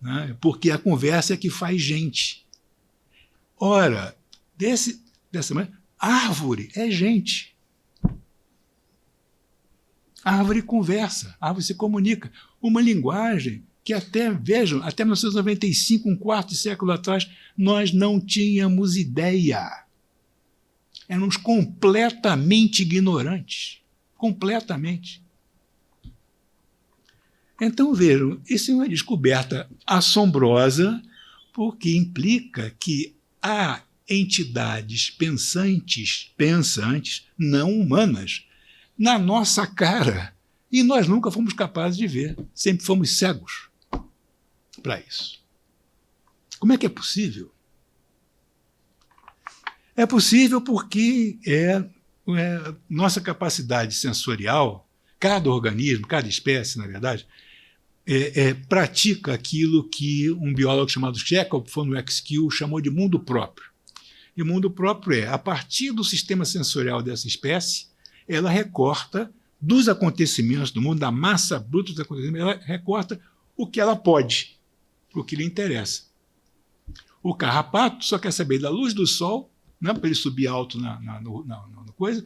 Né? Porque a conversa é que faz gente. Ora, dessa maneira, árvore é gente. Árvore conversa, árvore se comunica. Uma linguagem que vejam, até 1995, um quarto de século atrás, nós não tínhamos ideia. Éramos completamente ignorantes. Completamente. Então, vejam, isso é uma descoberta assombrosa, porque implica que há entidades pensantes, não humanas, na nossa cara, e nós nunca fomos capazes de ver. Sempre fomos cegos para isso. Como é que é possível? É possível porque nossa capacidade sensorial, cada organismo, cada espécie, na verdade, pratica aquilo que um biólogo chamado Chekhov von Uexküll chamou de mundo próprio. E o mundo próprio a partir do sistema sensorial dessa espécie, ela recorta dos acontecimentos do mundo, da massa bruta dos acontecimentos, ela recorta o que ela pode, o que lhe interessa. O carrapato só quer saber da luz do sol, né, para ele subir alto na coisa,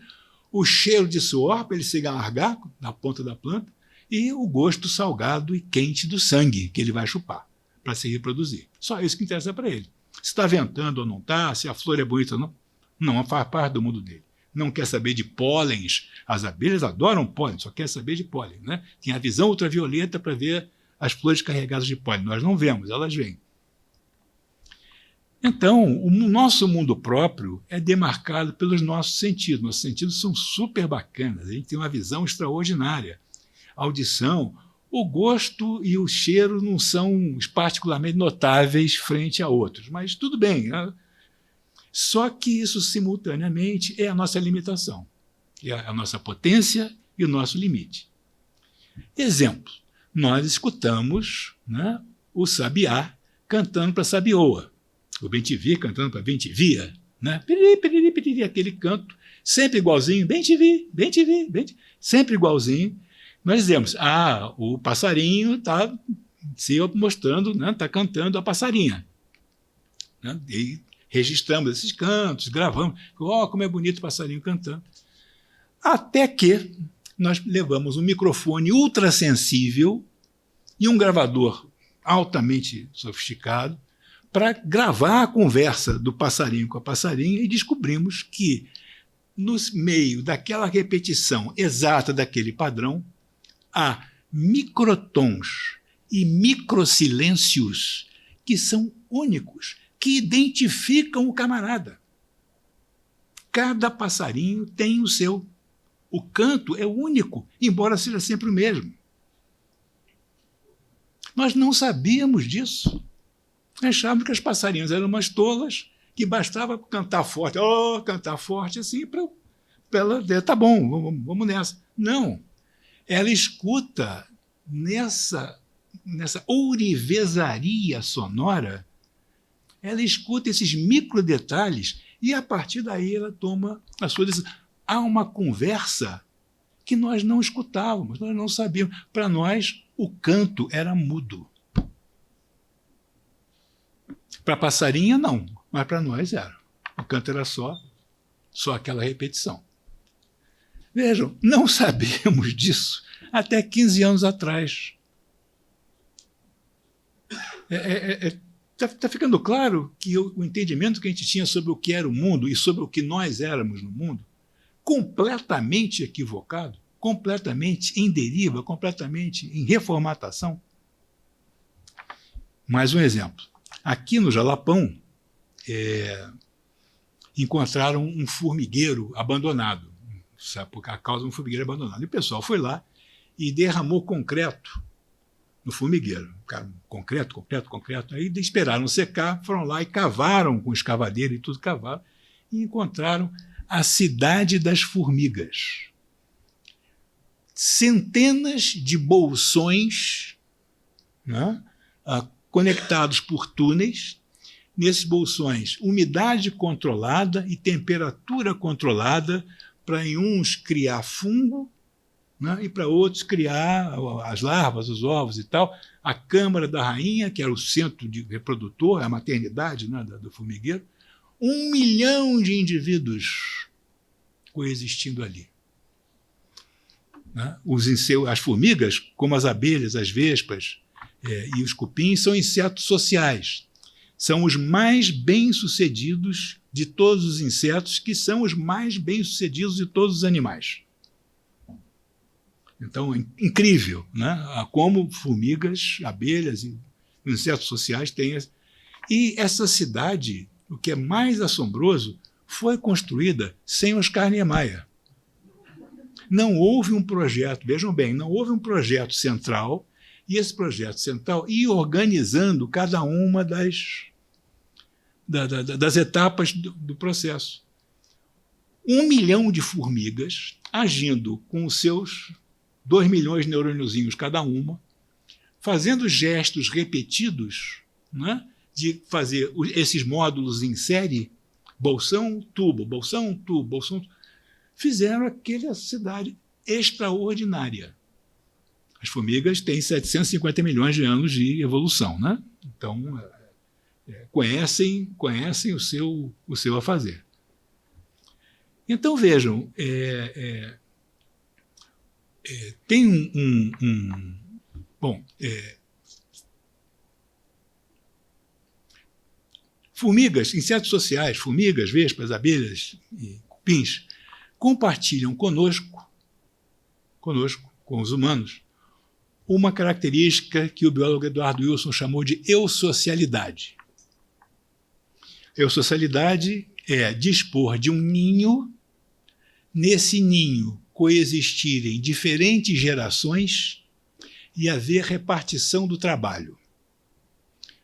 o cheiro de suor, para ele se largar na ponta da planta, e o gosto salgado e quente do sangue que ele vai chupar para se reproduzir. Só isso que interessa para ele. Se está ventando ou não está, se a flor é bonita ou não, não faz parte do mundo dele. Não quer saber de pólens. As abelhas adoram pólen, só quer saber de pólen. Né? Tem a visão ultravioleta para ver as flores carregadas de pólen. Nós não vemos, elas vêm. Então, o nosso mundo próprio é demarcado pelos nossos sentidos. Nossos sentidos são super bacanas, a gente tem uma visão extraordinária. A audição, o gosto e o cheiro não são particularmente notáveis frente a outros, mas tudo bem. Né? Só que isso, simultaneamente, é a nossa limitação, é a nossa potência e o nosso limite. Exemplo, nós escutamos, né, o sabiá cantando para a sabioa, o bem-te-vi cantando para a bem-te-via, né? Piriri, piriri, piriri, aquele canto, sempre igualzinho, bem-te-vi, bem-te-vi, sempre igualzinho. Nós dizemos, o passarinho está se mostrando, está, né, cantando a passarinha. Né? E registramos esses cantos, gravamos, como é bonito o passarinho cantando. Até que nós levamos um microfone ultrassensível e um gravador altamente sofisticado para gravar a conversa do passarinho com a passarinha e descobrimos que, no meio daquela repetição exata daquele padrão, há microtons e microsilêncios que são únicos, que identificam o camarada. Cada passarinho tem o seu. O canto é único, embora seja sempre o mesmo. Nós não sabíamos disso. Achávamos que as passarinhas eram umas tolas, que bastava cantar forte, cantar forte assim, para ela dizer, tá bom, vamos nessa. Não. Ela escuta nessa ourivesaria sonora, ela escuta esses microdetalhes e, a partir daí, ela toma a sua decisão. Há uma conversa que nós não escutávamos, nós não sabíamos. Para nós, o canto era mudo. Para a passarinha, não, mas para nós era. O canto era só aquela repetição. Vejam, não sabíamos disso até 15 anos atrás. Está ficando claro que o entendimento que a gente tinha sobre o que era o mundo e sobre o que nós éramos no mundo, completamente equivocado, completamente em deriva, completamente em reformatação. Mais um exemplo. Aqui no Jalapão, encontraram um formigueiro abandonado. Sabe, por causa de um formigueiro abandonado. E o pessoal foi lá e derramou concreto no formigueiro. Concreto. Aí esperaram secar, foram lá e cavaram com escavadeira e tudo, cavaram, e encontraram a cidade das formigas. Centenas de bolsões, né, conectados por túneis. Nesses bolsões, umidade controlada e temperatura controlada, para em uns criar fungo, né, e para outros criar as larvas, os ovos e tal. A câmara da rainha, que era o centro de reprodutor, a maternidade, né, do formigueiro. 1 milhão de indivíduos coexistindo ali. Né? As formigas, como as abelhas, as vespas e os cupins, são insetos sociais. São os mais bem-sucedidos de todos os insetos, que são os mais bem-sucedidos de todos os animais. Então, incrível, né? Como formigas, abelhas e insetos sociais têm. E essa cidade, o que é mais assombroso, foi construída sem Oscar Niemeyer. Não houve um projeto, vejam bem, não houve um projeto central, e esse projeto central ia organizando cada uma das etapas do processo. 1 milhão de formigas agindo com os seus 2 milhões de neurôniozinhos cada uma, fazendo gestos repetidos, né, de fazer esses módulos em série, bolsão, tubo, bolsão, tubo, bolsão, fizeram aquela cidade extraordinária. As formigas têm 750 milhões de anos de evolução, né? Então, conhecem o seu afazer. Então, vejam, tem formigas, insetos sociais, formigas, vespas, abelhas e cupins, compartilham conosco, com os humanos, uma característica que o biólogo Eduardo Wilson chamou de eusocialidade. Eusocialidade é dispor de um ninho, nesse ninho coexistirem diferentes gerações e haver repartição do trabalho.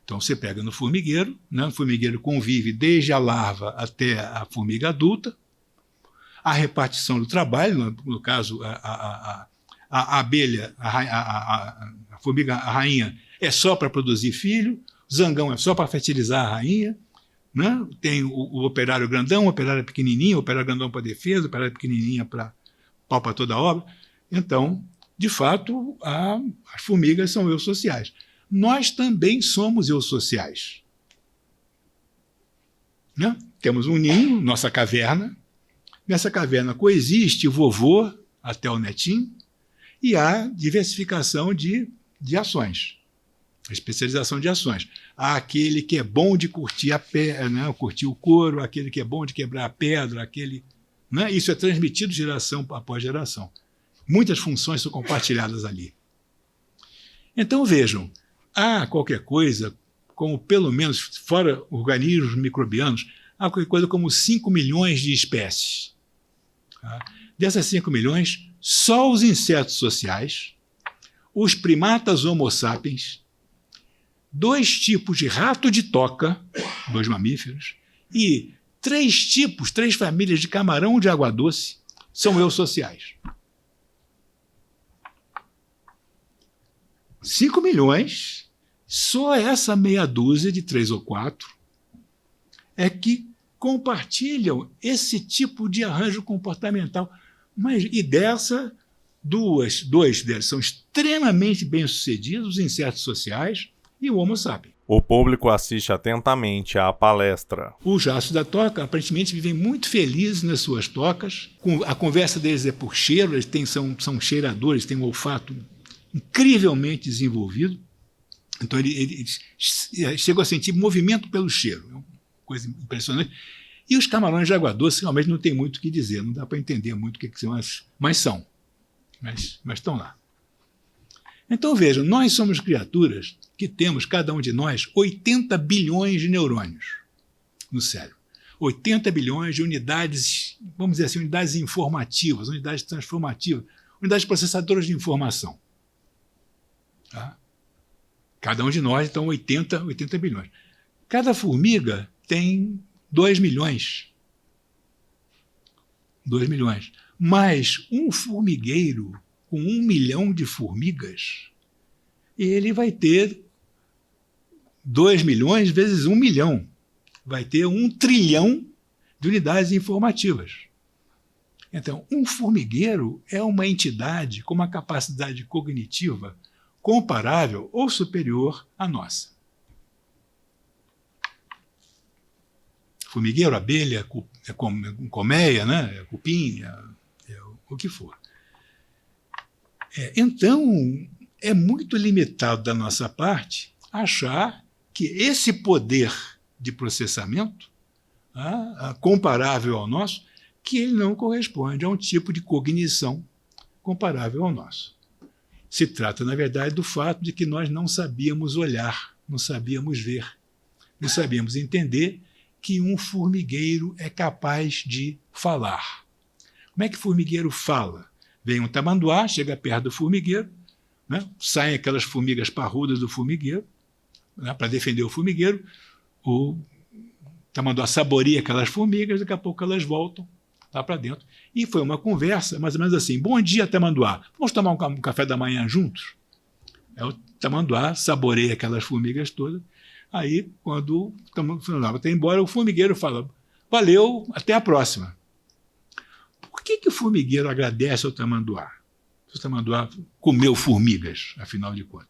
Então, você pega no formigueiro, né? O formigueiro convive desde a larva até a formiga adulta, a repartição do trabalho, no caso, a abelha, a formiga, a rainha, é só para produzir filho, o zangão é só para fertilizar a rainha, né? Tem o operário grandão, o operário pequenininho, o operário grandão para defesa, o operário pequenininha para pau para toda a obra. Então, de fato, as formigas são eusociais. Nós também somos eusociais. Né? Temos um ninho, nossa caverna. Nessa caverna coexiste o vovô até o netinho, e há diversificação de ações, a especialização de ações. Há aquele que é bom de curtir curtir o couro, aquele que é bom de quebrar a pedra, aquele, né? Isso é transmitido geração após geração. Muitas funções são compartilhadas ali. Então, vejam, há qualquer coisa, como pelo menos, fora organismos microbianos, há qualquer coisa como 5 milhões de espécies. Tá? Dessas 5 milhões, só os insetos sociais, os primatas Homo sapiens, 2 tipos de rato de toca, 2 mamíferos, e 3 famílias de camarão de água doce são eusociais. 5 milhões, só essa meia dúzia de 3 ou 4 é que compartilham esse tipo de arranjo comportamental. E dois deles são extremamente bem-sucedidos, os insetos sociais e o Homo sapiens. O público assiste atentamente à palestra. Os ratos da toca, aparentemente, vivem muito felizes nas suas tocas. A conversa deles é por cheiro, eles são cheiradores, têm um olfato incrivelmente desenvolvido. Então, eles chegam a sentir movimento pelo cheiro. É uma coisa impressionante. E os camarões de água doce, realmente, não tem muito o que dizer. Não dá para entender muito o que são, mas são. Mas estão lá. Então, vejam, nós somos criaturas que temos, cada um de nós, 80 bilhões de neurônios no cérebro. 80 bilhões de unidades, vamos dizer assim, unidades informativas, unidades transformativas, unidades processadoras de informação. Tá? Cada um de nós, então, 80 bilhões. Cada formiga tem 2 milhões. 2 milhões. Mas um formigueiro com 1 milhão de formigas, ele vai ter 2 milhões vezes 1 milhão. Vai ter 1 trilhão de unidades informativas. Então, um formigueiro é uma entidade com uma capacidade cognitiva comparável ou superior à nossa. Formigueiro, abelha, colmeia, né? Cupim, o que for. Então, é muito limitado da nossa parte achar que esse poder de processamento, comparável ao nosso, que ele não corresponde a um tipo de cognição comparável ao nosso. Se trata, na verdade, do fato de que nós não sabíamos olhar, não sabíamos ver, não sabíamos entender que um formigueiro é capaz de falar. Como é que o formigueiro fala? Vem um tamanduá, chega perto do formigueiro, né? Saem aquelas formigas parrudas do formigueiro, né? Para defender o formigueiro, o tamanduá saboreia aquelas formigas, daqui a pouco elas voltam lá para dentro. E foi uma conversa mais ou menos assim: bom dia, tamanduá, vamos tomar um café da manhã juntos? O tamanduá saboreia aquelas formigas todas. Aí, quando o tamanduá vai embora, o formigueiro fala: valeu, até a próxima. Por que o formigueiro agradece ao tamanduá? O tamanduá comeu formigas, afinal de contas.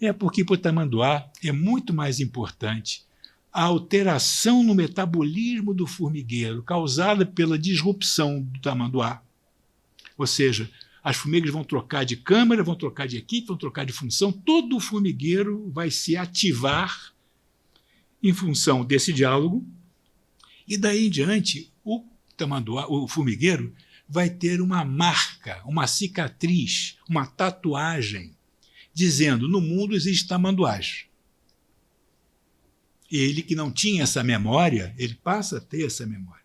É porque para o tamanduá é muito mais importante a alteração no metabolismo do formigueiro causada pela disrupção do tamanduá. Ou seja, as formigas vão trocar de câmara, vão trocar de equipe, vão trocar de função, todo o formigueiro vai se ativar em função desse diálogo, e daí em diante o formigueiro vai ter uma marca, uma cicatriz, uma tatuagem, dizendo: no mundo existe tamanduás. Ele que não tinha essa memória, ele passa a ter essa memória.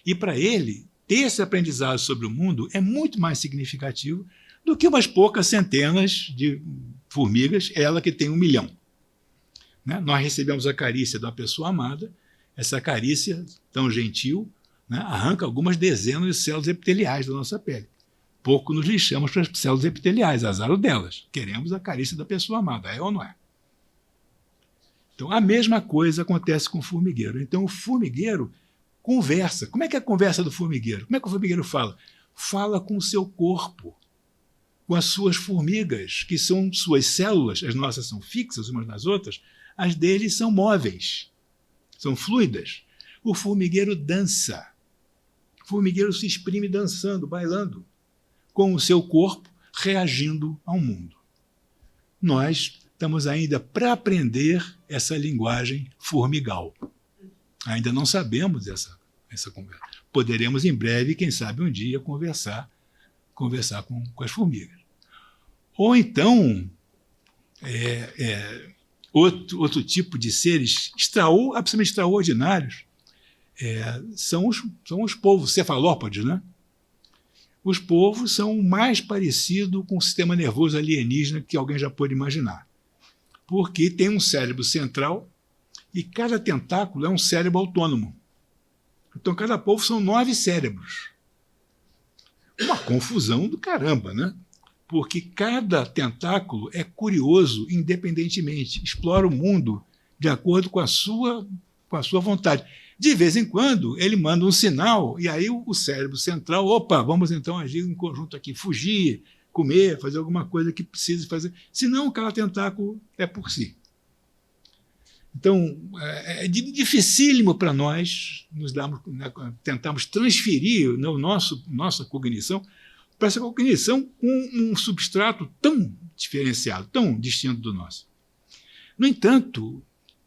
E para ele, ter esse aprendizado sobre o mundo é muito mais significativo do que umas poucas centenas de formigas, ela que tem 1 milhão. Né? Nós recebemos a carícia de uma pessoa amada, essa carícia tão gentil, né, arranca algumas dezenas de células epiteliais da nossa pele. Pouco nos lixamos para as células epiteliais, azar o delas. Queremos a carícia da pessoa amada, é ou não é? Então, a mesma coisa acontece com o formigueiro. Então, o formigueiro conversa. Como é que é a conversa do formigueiro? Como é que o formigueiro fala? Fala com o seu corpo, com as suas formigas, que são suas células. As nossas são fixas umas nas outras, as deles são móveis, são fluidas. O formigueiro dança. O formigueiro se exprime dançando, bailando, com o seu corpo reagindo ao mundo. Nós estamos ainda para aprender essa linguagem formigal. Ainda não sabemos essa conversa. Poderemos em breve, quem sabe um dia, conversar com as formigas. Ou então, outro tipo de seres absolutamente extraordinários são os polvos cefalópodes, né? os polvos são o mais parecido com o sistema nervoso alienígena que alguém já pôde imaginar. Porque tem um cérebro central e cada tentáculo é um cérebro autônomo. Então, cada polvo são 9 cérebros. Uma confusão do caramba, né? Porque cada tentáculo é curioso independentemente, explora o mundo de acordo com a sua vontade. De vez em quando, ele manda um sinal, e aí o cérebro central, opa, vamos então agir em conjunto aqui, fugir, comer, fazer alguma coisa que precise fazer. Senão, cada tentáculo é por si. Então, é dificílimo para nós tentarmos transferir nossa cognição para essa cognição com um substrato tão diferenciado, tão distinto do nosso. No entanto,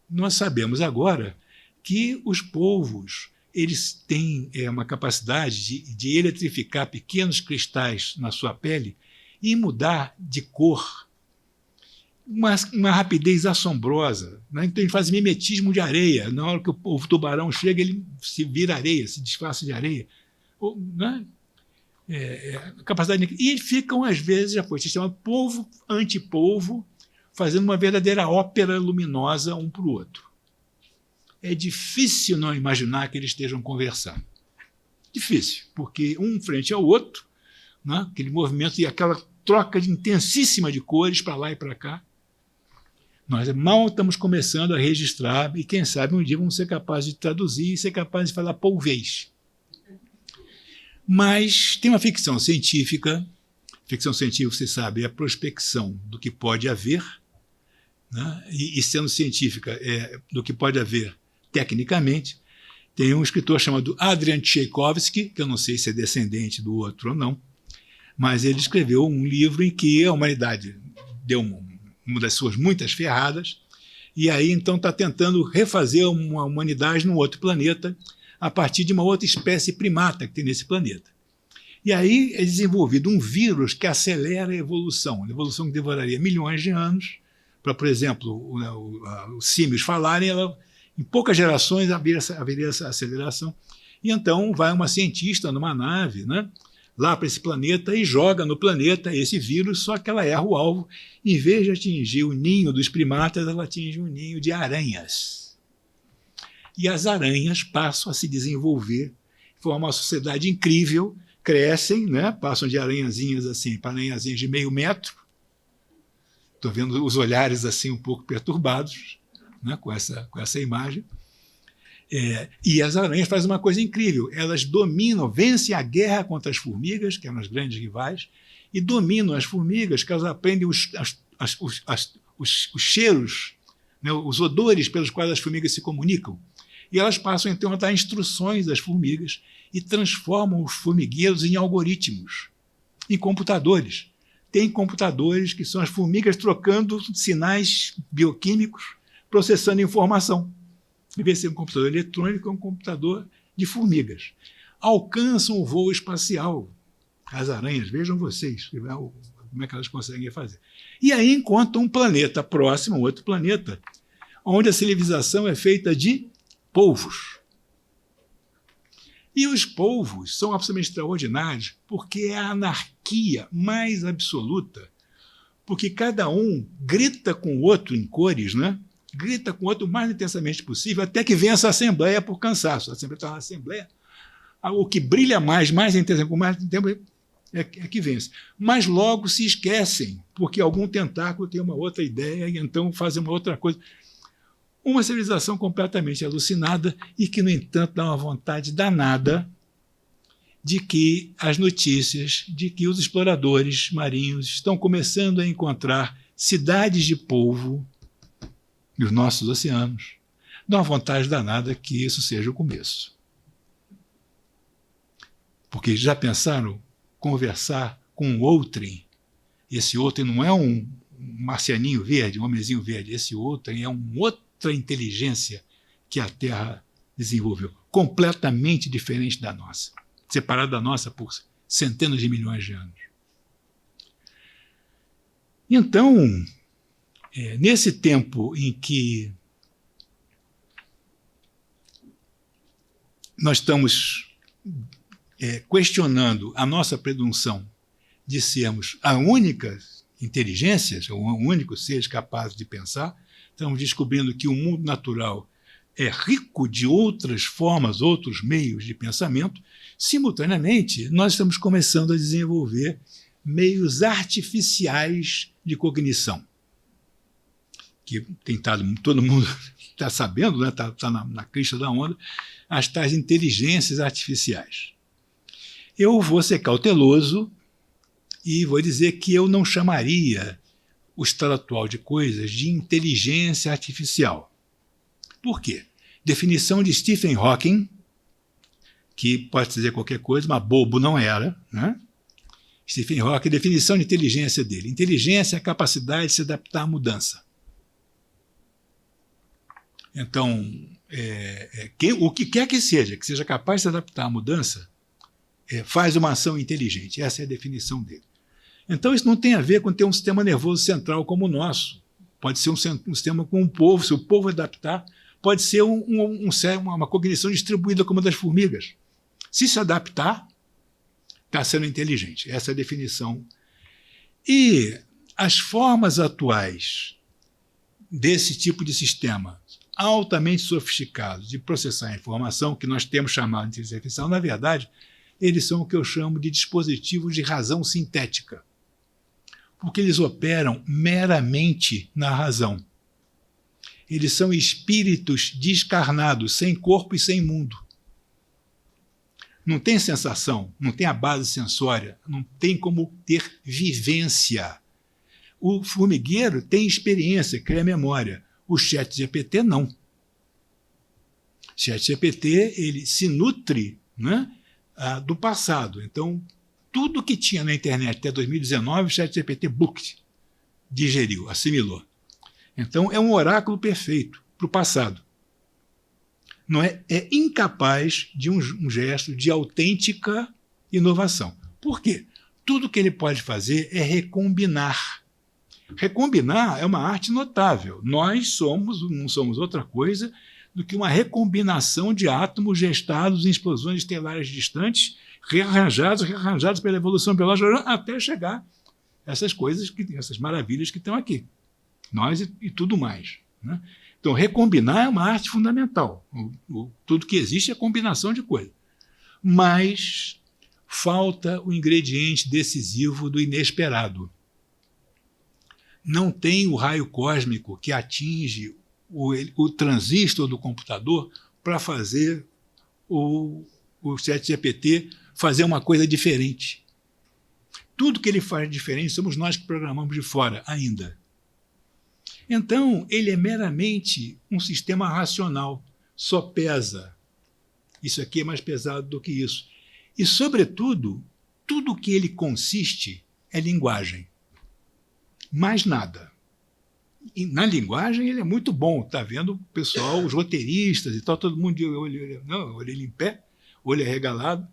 nós sabemos agora que os polvos eles têm uma capacidade de eletrificar pequenos cristais na sua pele e mudar de cor uma rapidez assombrosa. Né? Então, ele faz mimetismo de areia. Na hora que o tubarão chega, ele se vira areia, se disfarça de areia. Né? Capacidade de... E ficam, às vezes, já foi chamado polvo, antipolvo, fazendo uma verdadeira ópera luminosa um para o outro. É difícil não imaginar que eles estejam conversando. Difícil, porque um frente ao outro, né? Aquele movimento e aquela troca intensíssima de cores para lá e para cá. Nós mal estamos começando a registrar e, quem sabe, um dia vamos ser capazes de traduzir e ser capazes de falar polvez. Mas tem uma ficção científica. Ficção científica, você sabe, é a prospecção do que pode haver, né? E sendo científica, do que pode haver tecnicamente. Tem um escritor chamado Adrian Tchaikovsky, que eu não sei se é descendente do outro ou não, mas ele escreveu um livro em que a humanidade deu uma das suas muitas ferradas, e aí então está tentando refazer uma humanidade num outro planeta a partir de uma outra espécie primata que tem nesse planeta. E aí é desenvolvido um vírus que acelera a evolução que demoraria milhões de anos, para, por exemplo, os símios falarem, em poucas gerações haveria essa aceleração. E então vai uma cientista numa nave, né, lá para esse planeta e joga no planeta esse vírus, só que ela erra o alvo. Em vez de atingir o ninho dos primatas, ela atinge um ninho de aranhas. E as aranhas passam a se desenvolver, formam uma sociedade incrível, crescem, né, passam de aranhazinhas assim para aranhazinhas de meio metro. Estou vendo os olhares assim um pouco perturbados, né, com essa imagem. E as aranhas fazem uma coisa incrível. Elas dominam, vencem a guerra contra as formigas, que eram as grandes rivais, e dominam as formigas, que elas aprendem os cheiros, né, os odores pelos quais as formigas se comunicam. E elas passam, então, a dar instruções às formigas e transformam os formigueiros em algoritmos, em computadores. Tem computadores que são as formigas trocando sinais bioquímicos, processando informação. Em vez de ser um computador eletrônico, é um computador de formigas. Alcançam o voo espacial. As aranhas, vejam vocês como é que elas conseguem fazer. E aí encontram um planeta próximo, um outro planeta, onde a civilização é feita de polvos. E os polvos são absolutamente extraordinários porque é a anarquia mais absoluta, porque cada um grita com o outro em cores, né? Grita com o outro o mais intensamente possível, até que vença a assembleia por cansaço. A assembleia está na assembleia, o que brilha mais intensamente, com mais tempo, é que vence. Mas logo se esquecem, porque algum tentáculo tem uma outra ideia e então fazem uma outra coisa. Uma civilização completamente alucinada e que, no entanto, dá uma vontade danada de que as notícias de que os exploradores marinhos estão começando a encontrar cidades de polvo nos nossos oceanos. Dá uma vontade danada que isso seja o começo. Porque já pensaram conversar com um outrem? Esse outrem não é um marcianinho verde, um homenzinho verde. Esse outrem é outra inteligência que a Terra desenvolveu, completamente diferente da nossa, separada da nossa por centenas de milhões de anos. Então, nesse tempo em que nós estamos questionando a nossa presunção de sermos a única inteligência, o único ser capaz de pensar, estamos descobrindo que o mundo natural é rico de outras formas, outros meios de pensamento. Simultaneamente, nós estamos começando a desenvolver meios artificiais de cognição, que tem estado, todo mundo está sabendo, né? Tá na crista da onda, as tais inteligências artificiais. Eu vou ser cauteloso e vou dizer que eu não chamaria o estado atual de coisas de inteligência artificial. Por quê? Definição de Stephen Hawking, que pode dizer qualquer coisa, mas bobo não era, né? Stephen Hawking, definição de inteligência dele. Inteligência é a capacidade de se adaptar à mudança. Então, o que quer que seja capaz de se adaptar à mudança, faz uma ação inteligente. Essa é a definição dele. Então, isso não tem a ver com ter um sistema nervoso central como o nosso. Pode ser um sistema com um povo, se o povo adaptar, pode ser uma cognição distribuída como a das formigas. Se adaptar, está sendo inteligente. Essa é a definição. E as formas atuais desse tipo de sistema altamente sofisticados de processar a informação, que nós temos chamado de inteligência artificial, na verdade, eles são o que eu chamo de dispositivos de razão sintética, porque eles operam meramente na razão. Eles são espíritos descarnados, sem corpo e sem mundo. Não tem sensação, não tem a base sensória, não tem como ter vivência. O formigueiro tem experiência, cria memória. O ChatGPT não. O ChatGPT ele se nutre, né, do passado. Então, tudo que tinha na internet até 2019, o ChatGPT digeriu, assimilou. Então, é um oráculo perfeito para o passado. Não é incapaz de um gesto de autêntica inovação. Por quê? Tudo que ele pode fazer é recombinar. Recombinar é uma arte notável. Nós não somos outra coisa do que uma recombinação de átomos gestados em explosões estelares distantes, rearranjados pela evolução biológica, até chegar a essas coisas, essas maravilhas que estão aqui. Nós e tudo mais, né? Então, recombinar é uma arte fundamental. Tudo que existe é combinação de coisas. Mas falta o ingrediente decisivo do inesperado. Não tem o raio cósmico que atinge o transistor do computador para fazer o ChatGPT fazer uma coisa diferente. Tudo que ele faz diferente somos nós que programamos de fora ainda. Então, ele é meramente um sistema racional, só pesa. Isso aqui é mais pesado do que isso. E, sobretudo, tudo que ele consiste é linguagem. Mais nada. E na linguagem ele é muito bom. Está vendo o pessoal, os roteiristas e tal, todo mundo de olho em pé, olho arregalado.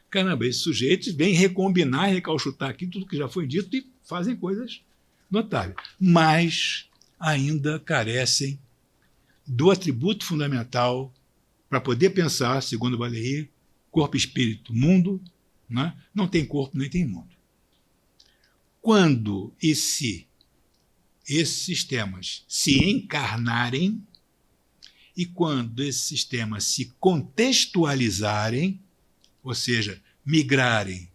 Caramba, esses sujeitos vêm recombinar, recalchutar aqui tudo que já foi dito e fazem coisas notáveis. Mas ainda carecem do atributo fundamental para poder pensar, segundo Valéry, corpo, espírito, mundo, né? Não tem corpo nem tem mundo. Quando e se esses sistemas se encarnarem e quando esses sistemas se contextualizarem, ou seja, migrarem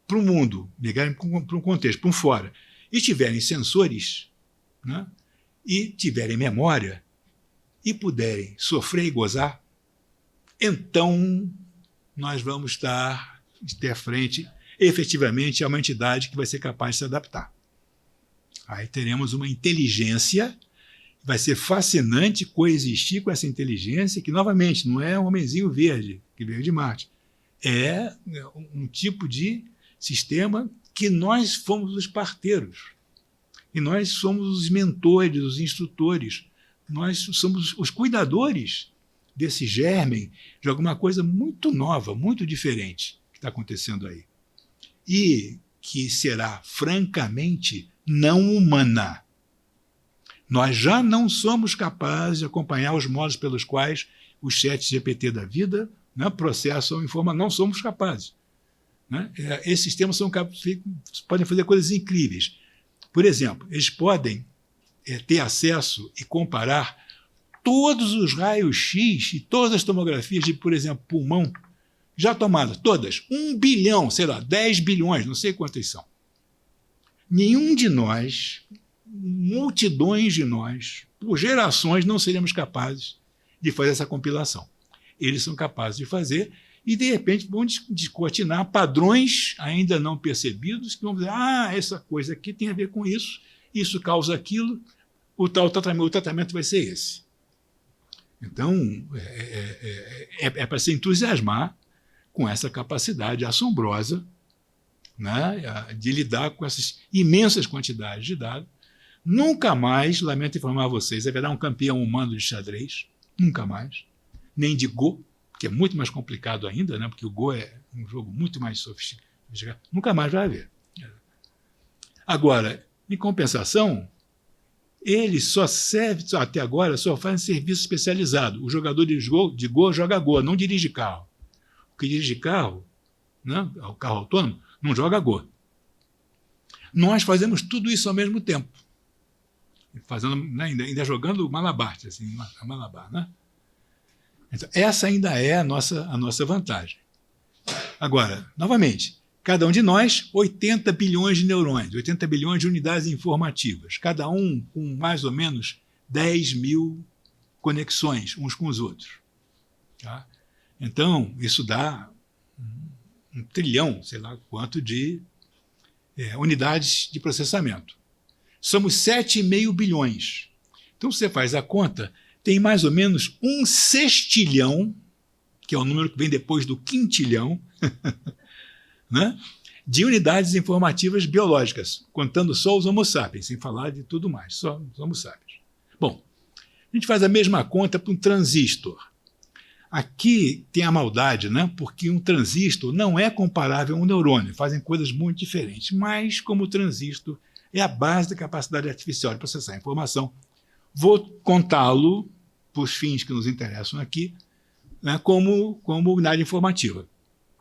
para o mundo, migrarem para um contexto, para um fora, e tiverem sensores, né, e tiverem memória, e puderem sofrer e gozar, então nós vamos ter à frente, efetivamente, a uma entidade que vai ser capaz de se adaptar. Aí teremos uma inteligência, vai ser fascinante coexistir com essa inteligência, que, novamente, não é um homenzinho verde, que veio de Marte. É um tipo de sistema que nós fomos os parteiros. E nós somos os mentores, os instrutores. Nós somos os cuidadores desse germen de alguma coisa muito nova, muito diferente que está acontecendo aí. E que será, francamente, não humana. Nós já não somos capazes de acompanhar os modos pelos quais os chats GPT da vida, né, processam informação. Não somos capazes. Né? Esses sistemas podem fazer coisas incríveis. Por exemplo, eles podem ter acesso e comparar todos os raios-x e todas as tomografias de, por exemplo, pulmão, já tomadas, todas, 1 bilhão, sei lá, 10 bilhões, não sei quantas são. Nenhum de nós, multidões de nós, por gerações, não seremos capazes de fazer essa compilação. Eles são capazes de fazer e, de repente, vão descortinar padrões ainda não percebidos que vão dizer, essa coisa aqui tem a ver com isso causa aquilo, o tratamento vai ser esse. Então, é para se entusiasmar com essa capacidade assombrosa, né, de lidar com essas imensas quantidades de dados. Nunca mais, lamento informar a vocês, haverá um campeão humano de xadrez, nunca mais, nem de Go, que é muito mais complicado ainda, né, porque o Go é um jogo muito mais sofisticado. Nunca mais vai haver. Agora, em compensação, ele só serve, até agora, só faz serviço especializado. O jogador de Go joga Go, não dirige carro. O que dirige carro, né, o carro autônomo, não joga Go. Nós fazemos tudo isso ao mesmo tempo. Fazendo, né, ainda jogando malabar, assim, malabar, né? Então, essa ainda é a nossa vantagem. Agora, novamente, cada um de nós, 80 bilhões de neurônios, 80 bilhões de unidades informativas, cada um com mais ou menos 10 mil conexões uns com os outros. Tá? Então, isso dá 1 trilhão, sei lá quanto, de unidades de processamento. Somos 7,5 bilhões. Então, você faz a conta, tem mais ou menos 1 sextilhão, que é o número que vem depois do quintilhão, né, de unidades informativas biológicas, contando só os Homo sapiens, sem falar de tudo mais, só os Homo sapiens. Bom, a gente faz a mesma conta para um transistor. Aqui tem a maldade, né? Porque um transistor não é comparável a um neurônio, fazem coisas muito diferentes, mas como o transistor é a base da capacidade artificial de processar a informação, vou contá-lo, para os fins que nos interessam aqui, né, como unidade informativa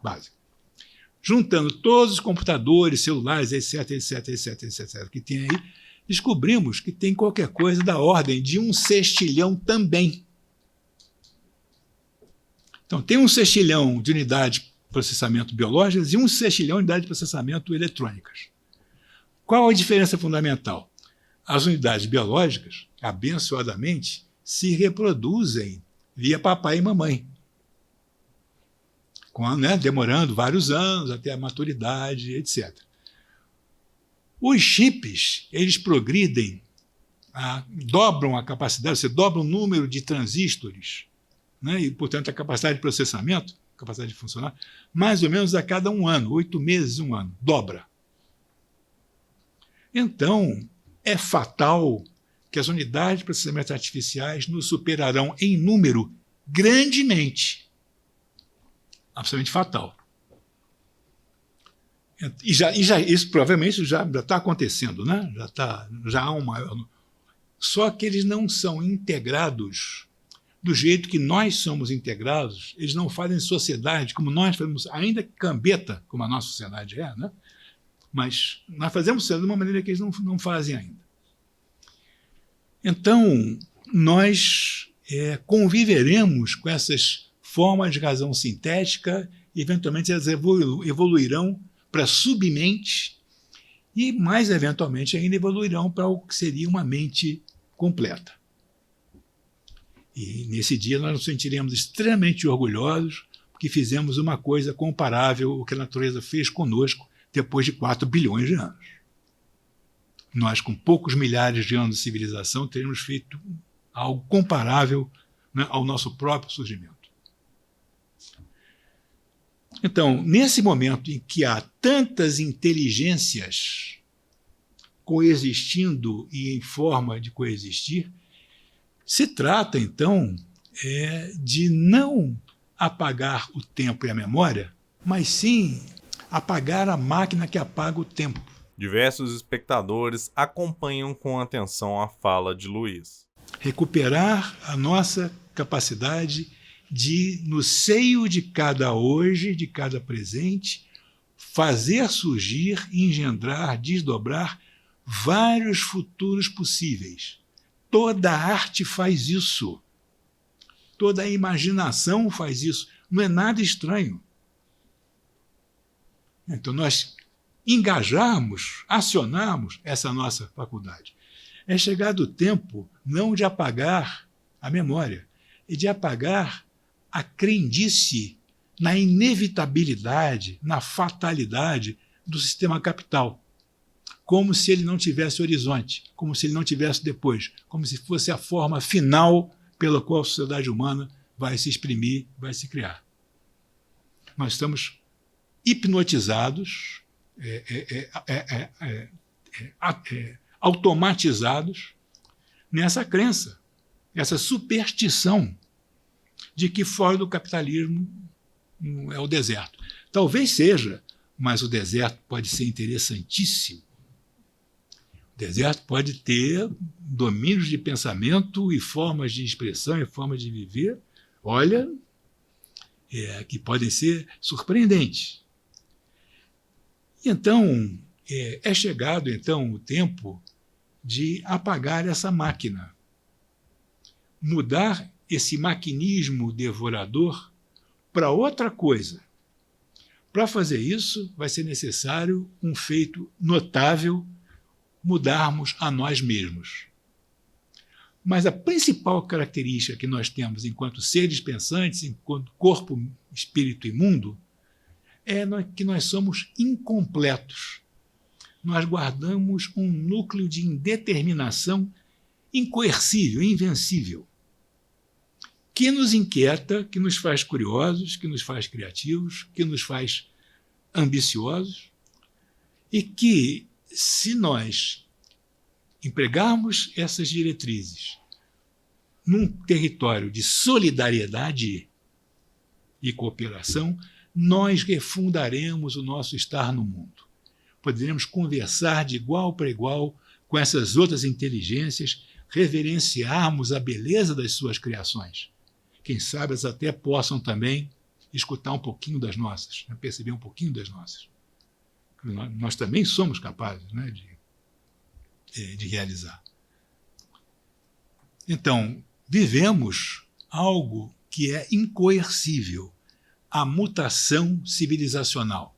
básica. Juntando todos os computadores, celulares, etc, que tem aí, descobrimos que tem qualquer coisa da ordem de 1 sextilhão também. Então, tem 1 sextilhão de unidades de processamento biológicas e 1 sextilhão de unidades de processamento eletrônicas. Qual a diferença fundamental? As unidades biológicas, abençoadamente, se reproduzem via papai e mamãe, demorando vários anos até a maturidade, etc. Os chips, eles progridem, dobram a capacidade, você dobra o número de transistores, né, e, portanto, a capacidade de processamento, capacidade de funcionar, mais ou menos a cada 1 ano, 8 meses, 1 ano, dobra. Então, é fatal que as unidades de processamento artificiais nos superarão em número grandemente. Absolutamente fatal. E isso provavelmente já está acontecendo, né? Já há um maior. Só que eles não são integrados do jeito que nós somos integrados, eles não fazem sociedade como nós fazemos, ainda cambeta, como a nossa sociedade é, né? Mas nós fazemos sociedade de uma maneira que eles não fazem ainda. Então, nós conviveremos com essas formas de razão sintética, e eventualmente elas evoluirão para submente e, mais eventualmente, ainda evoluirão para o que seria uma mente completa. E, nesse dia, nós nos sentiremos extremamente orgulhosos porque fizemos uma coisa comparável ao que a natureza fez conosco depois de 4 bilhões de anos. Nós, com poucos milhares de anos de civilização, teremos feito algo comparável, né, ao nosso próprio surgimento. Então, nesse momento em que há tantas inteligências coexistindo e em forma de coexistir, se trata, então, de não apagar o tempo e a memória, mas sim apagar a máquina que apaga o tempo. Diversos espectadores acompanham com atenção a fala de Luiz. Recuperar a nossa capacidade de, no seio de cada hoje, de cada presente, fazer surgir, engendrar, desdobrar vários futuros possíveis. Toda a arte faz isso. Toda a imaginação faz isso. Não é nada estranho. Então, nós engajarmos, acionarmos essa nossa faculdade. É chegado o tempo não de apagar a memória, é de apagar a crendice na inevitabilidade, na fatalidade do sistema capital, como se ele não tivesse horizonte, como se ele não tivesse depois, como se fosse a forma final pela qual a sociedade humana vai se exprimir, vai se criar. Nós estamos hipnotizados, automatizados nessa crença, essa superstição de que fora do capitalismo é o deserto. Talvez seja, mas o deserto pode ser interessantíssimo. O deserto pode ter domínios de pensamento e formas de expressão e formas de viver, olha, que podem ser surpreendentes. Então, é chegado então o tempo de apagar essa máquina, mudar esse maquinismo devorador para outra coisa. Para fazer isso, vai ser necessário um feito notável, mudarmos a nós mesmos. Mas a principal característica que nós temos enquanto seres pensantes, enquanto corpo, espírito e mundo, é que nós somos incompletos. Nós guardamos um núcleo de indeterminação incoercível, invencível, que nos inquieta, que nos faz curiosos, que nos faz criativos, que nos faz ambiciosos, e que, se nós empregarmos essas diretrizes num território de solidariedade e cooperação, nós refundaremos o nosso estar no mundo. Poderemos conversar de igual para igual com essas outras inteligências, reverenciarmos a beleza das suas criações. Quem sabe elas até possam também escutar um pouquinho das nossas, perceber um pouquinho das nossas. Nós também somos capazes, né, de realizar. Então, vivemos algo que é incoercível, a mutação civilizacional.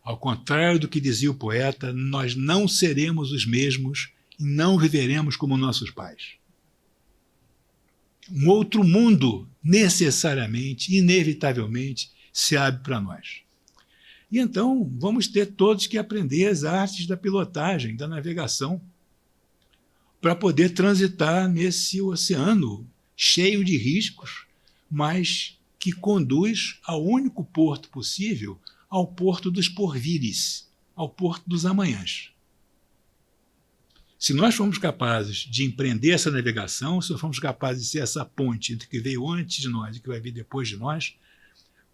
Ao contrário do que dizia o poeta, nós não seremos os mesmos e não viveremos como nossos pais. Um outro mundo, necessariamente, inevitavelmente, se abre para nós. E então vamos ter todos que aprender as artes da pilotagem, da navegação, para poder transitar nesse oceano cheio de riscos, mas que conduz ao único porto possível, ao porto dos porvires, ao porto dos amanhãs. Se nós formos capazes de empreender essa navegação, se nós formos capazes de ser essa ponte entre o que veio antes de nós e o que vai vir depois de nós,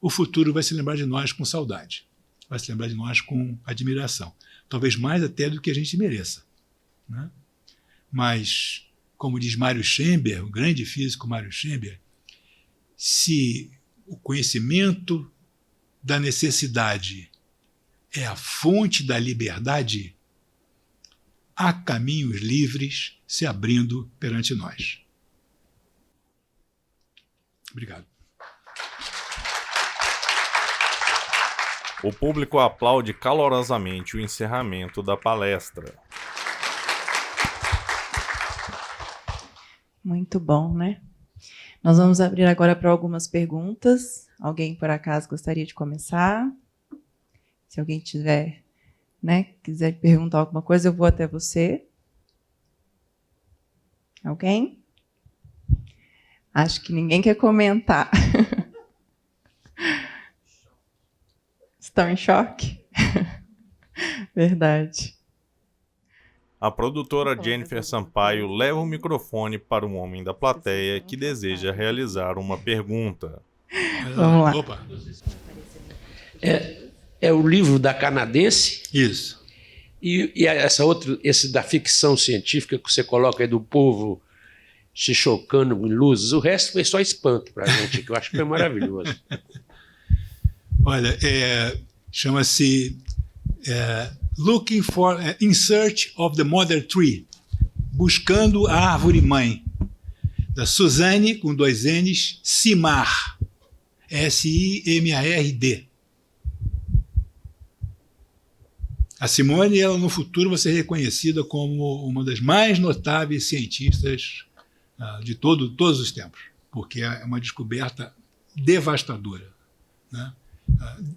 o futuro vai se lembrar de nós com saudade, vai se lembrar de nós com admiração, talvez mais até do que a gente mereça, né? Mas, como diz Mário Schember, o grande físico Mário Schember, se o conhecimento da necessidade é a fonte da liberdade, há caminhos livres se abrindo perante nós. Obrigado. O público aplaude calorosamente o encerramento da palestra. Muito bom, né? Nós vamos abrir agora para algumas perguntas. Alguém, por acaso, gostaria de começar? Se alguém tiver, né, quiser perguntar alguma coisa, eu vou até você. Alguém? Acho que ninguém quer comentar. Estão em choque? Verdade. A produtora Jennifer Sampaio leva o microfone para um homem da plateia que deseja realizar uma pergunta. Vamos lá. Opa. É o livro da canadense? Isso. E esse da ficção científica que você coloca aí do povo se chocando em luzes, o resto foi só espanto para a gente, que eu acho que foi maravilhoso. Olha, chama-se In Search of the Mother Tree, Buscando a Árvore Mãe, da Suzanne, com 2 N's, Simard, Simard. A Simone, ela no futuro vai ser reconhecida como uma das mais notáveis cientistas de todos os tempos, porque é uma descoberta devastadora, né?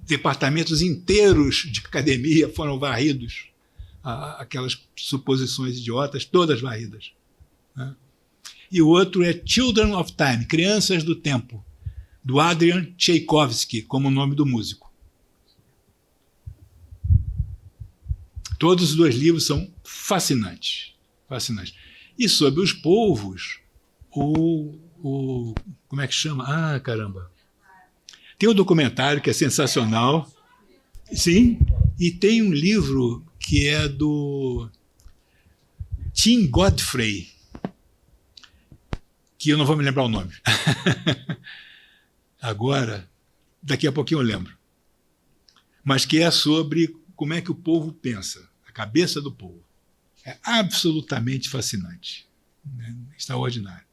Departamentos inteiros de academia foram varridos, aquelas suposições idiotas, todas varridas, né? E o outro é Children of Time, Crianças do Tempo, do Adrian Tchaikovsky, como o nome do músico. Todos os 2 livros são fascinantes, fascinantes. E sobre os polvos, como é que chama? Ah, caramba! Tem um documentário que é sensacional, sim, e tem um livro que é do Tim Godfrey, que eu não vou me lembrar o nome. Agora, daqui a pouquinho eu lembro. Mas que é sobre como é que o povo pensa, a cabeça do povo. É absolutamente fascinante, né? Extraordinário.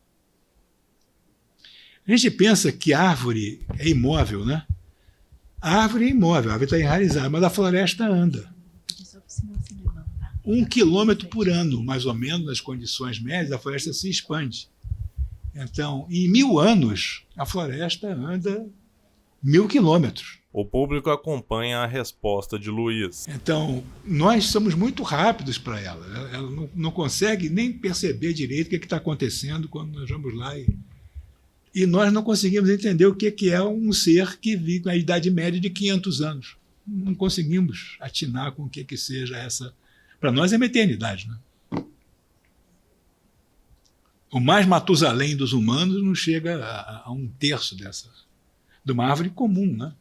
A gente pensa que a árvore é imóvel, né? A árvore é imóvel, a árvore está enraizada, mas a floresta anda. 1 quilômetro por ano, mais ou menos, nas condições médias, a floresta se expande. Então, em 1000 anos, a floresta anda 1000 quilômetros. O público acompanha a resposta de Luiz. Então, nós somos muito rápidos para ela. Ela não consegue nem perceber direito o que está acontecendo quando nós vamos lá e nós não conseguimos entender o que é um ser que vive na Idade Média de 500 anos. Não conseguimos atinar com o que seja essa. Para nós é uma eternidade, né? O mais Matusalém dos humanos não chega a 1/3 de uma árvore comum, né?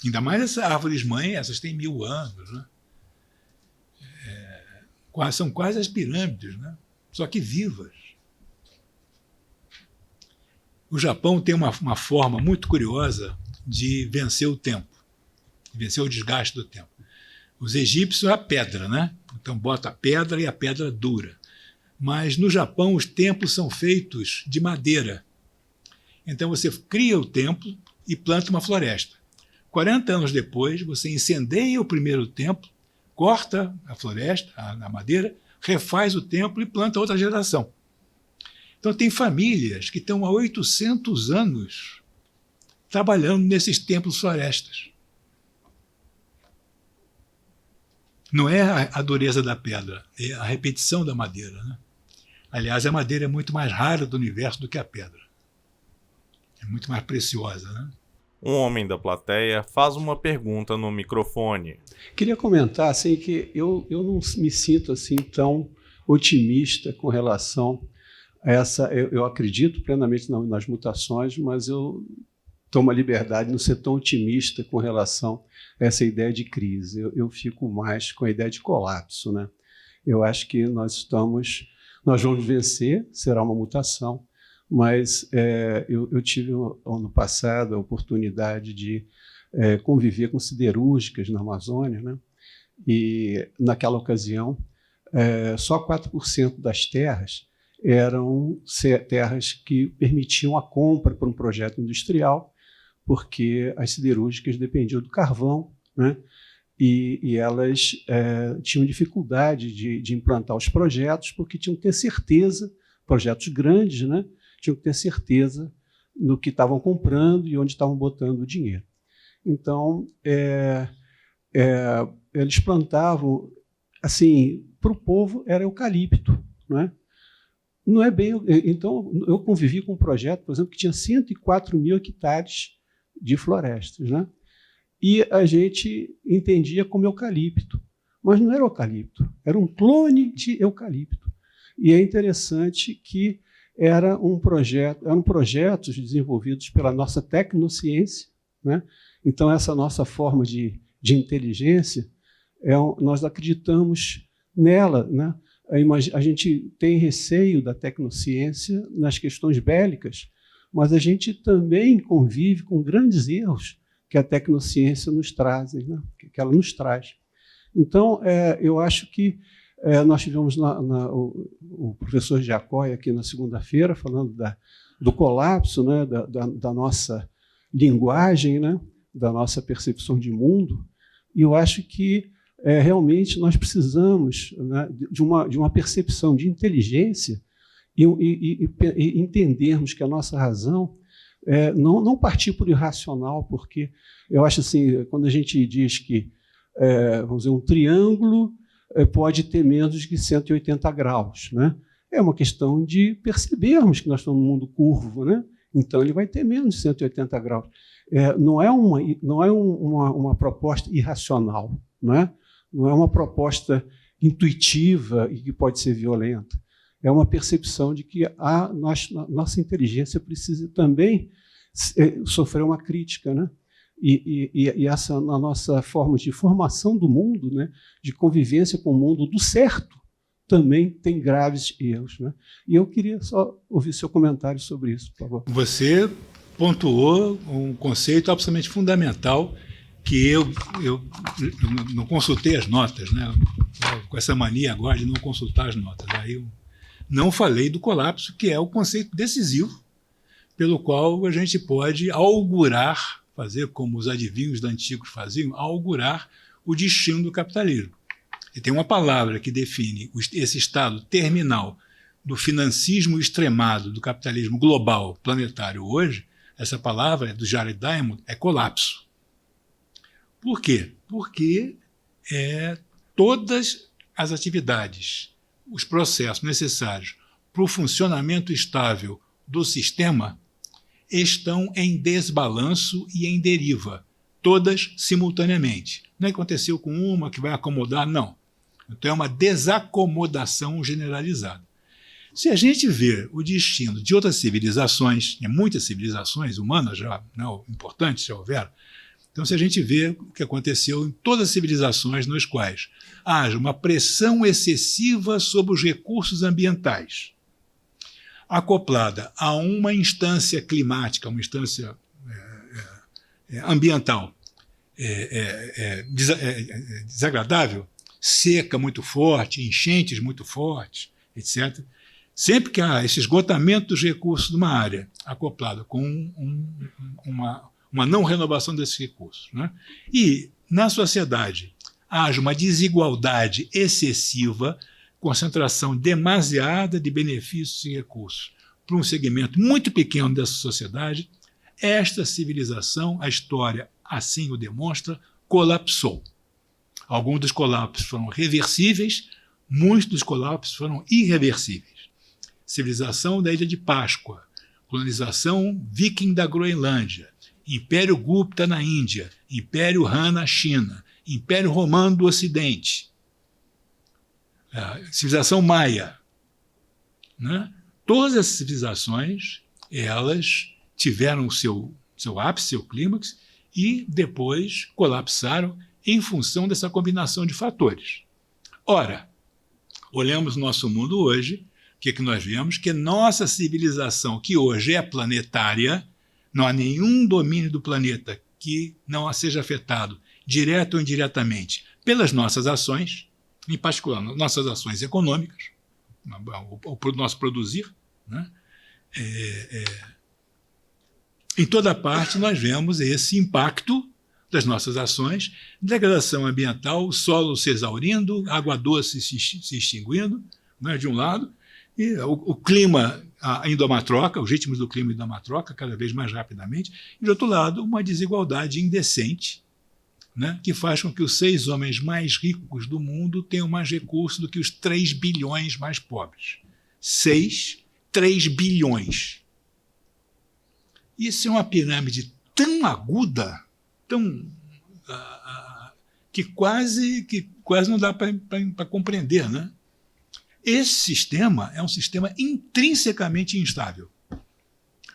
Ainda mais essas árvores-mãe, essas têm 1000 anos, né? São quase as pirâmides, né? Só que vivas. O Japão tem uma forma muito curiosa de vencer o tempo, vencer o desgaste do tempo. Os egípcios, a pedra, né? Então bota a pedra e a pedra dura. Mas no Japão os templos são feitos de madeira. Então você cria o templo e planta uma floresta. 40 anos depois, você incendeia o primeiro templo, corta a floresta, a madeira, refaz o templo e planta outra geração. Então tem famílias que estão há 800 anos trabalhando nesses templos florestas. Não é a dureza da pedra, é a repetição da madeira, né? Aliás, a madeira é muito mais rara do universo do que a pedra. É muito mais preciosa, né? Um homem da plateia faz uma pergunta no microfone. Queria comentar assim, que eu não me sinto assim tão otimista com relação a essa. Eu acredito plenamente nas mutações, mas eu tomo a liberdade de não ser tão otimista com relação a essa ideia de crise. Eu fico mais com a ideia de colapso, né? Eu acho que nós vamos vencer, será uma mutação. Mas eu tive, ano passado, a oportunidade de conviver com siderúrgicas na Amazônia, né? E, naquela ocasião, só 4% das terras eram terras que permitiam a compra para um projeto industrial, porque as siderúrgicas dependiam do carvão, né? E elas tinham dificuldade de implantar os projetos, porque tinham que ter certeza, projetos grandes, né? Tinham que ter certeza no que estavam comprando e onde estavam botando o dinheiro. Então, eles plantavam, assim, para o povo era eucalipto, não é? Não é bem. Então, eu convivi com um projeto, por exemplo, que tinha 104.000 hectares de florestas, né? E a gente entendia como eucalipto, mas não era eucalipto, era um clone de eucalipto. E é interessante que eram projetos desenvolvidos pela nossa tecnociência, né? Então, essa nossa forma de inteligência nós acreditamos nela, né? A gente tem receio da tecnociência nas questões bélicas, mas a gente também convive com grandes erros que a tecnociência nos traz, né? Que ela nos traz. Então, eu acho que nós tivemos o professor Giacoi aqui na segunda-feira falando do colapso, né? da nossa linguagem, né? Da nossa percepção de mundo, e eu acho que realmente nós precisamos, né, de uma percepção de inteligência e entendermos que a nossa razão não partir por irracional, porque eu acho assim, quando a gente diz que vamos dizer, um triângulo pode ter menos de 180 graus, né? É uma questão de percebermos que nós estamos num mundo curvo, né? Então ele vai ter menos de 180 graus. Não é uma proposta irracional, não é uma proposta intuitiva e que pode ser violenta. É uma percepção de que nossa inteligência precisa também sofrer uma crítica, né? E essa, na nossa forma de formação do mundo, né, de convivência com o mundo do certo, também tem graves erros, né? E eu queria só ouvir seu comentário sobre isso, por favor. Você pontuou um conceito absolutamente fundamental que eu não consultei as notas, né? Com essa mania agora de não consultar as notas. Aí eu não falei do colapso, que é o conceito decisivo pelo qual a gente pode augurar, fazer como os adivinhos antigos faziam, augurar o destino do capitalismo. E tem uma palavra que define esse estado terminal do financismo extremado do capitalismo global planetário hoje. Essa palavra, do Jared Diamond, é colapso. Por quê? Porque todas as atividades, os processos necessários para o funcionamento estável do sistema estão em desbalanço e em deriva, todas simultaneamente. Não aconteceu com uma que vai acomodar, não. Então é uma desacomodação generalizada. Se a gente vê o destino de outras civilizações, muitas civilizações humanas já, não, importantes já houveram, então se a gente vê o que aconteceu em todas as civilizações nas quais haja uma pressão excessiva sobre os recursos ambientais, acoplada a uma instância climática, uma instância ambiental desagradável, seca muito forte, enchentes muito fortes, etc. Sempre que há esse esgotamento dos recursos de uma área acoplado com uma não renovação desses recursos, né? E na sociedade haja uma desigualdade excessiva, concentração demasiada de benefícios e recursos para um segmento muito pequeno dessa sociedade, esta civilização, a história assim o demonstra, colapsou. Alguns dos colapsos foram reversíveis, muitos dos colapsos foram irreversíveis. Civilização da Ilha de Páscoa, colonização viking da Groenlândia, Império Gupta na Índia, Império Han na China, Império Romano do Ocidente, civilização maia, né? Todas essas civilizações, elas tiveram o seu ápice, seu clímax, e depois colapsaram em função dessa combinação de fatores. Ora, olhamos o nosso mundo hoje, o que nós vemos? Que nossa civilização, que hoje é planetária, não há nenhum domínio do planeta que não seja afetado, direto ou indiretamente, pelas nossas ações, em particular nossas ações econômicas, o nosso produzir, né? Em toda parte nós vemos esse impacto das nossas ações, degradação ambiental, o solo se exaurindo, água doce se extinguindo, né, de um lado, e o clima indo a uma troca, os ritmos do clima indo a uma troca cada vez mais rapidamente, e, de outro lado, uma desigualdade indecente, né, que faz com que os 6 homens mais ricos do mundo tenham mais recursos do que os 3 bilhões mais pobres. 3 bilhões. Isso é uma pirâmide tão aguda, que quase não dá para compreender, né? Esse sistema é um sistema intrinsecamente instável,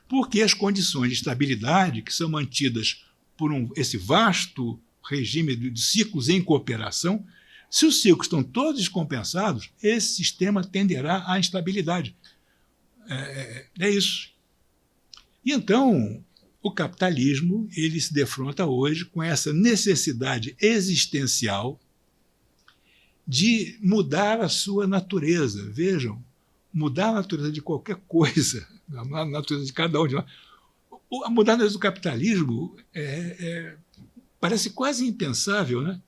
porque as condições de estabilidade que são mantidas por esse vasto regime de ciclos em cooperação, se os ciclos estão todos descompensados, esse sistema tenderá à instabilidade. É isso. E então, o capitalismo ele se defronta hoje com essa necessidade existencial de mudar a sua natureza. Vejam, mudar a natureza de qualquer coisa, a natureza de cada um de nós. A mudança do capitalismo parece quase impensável, né?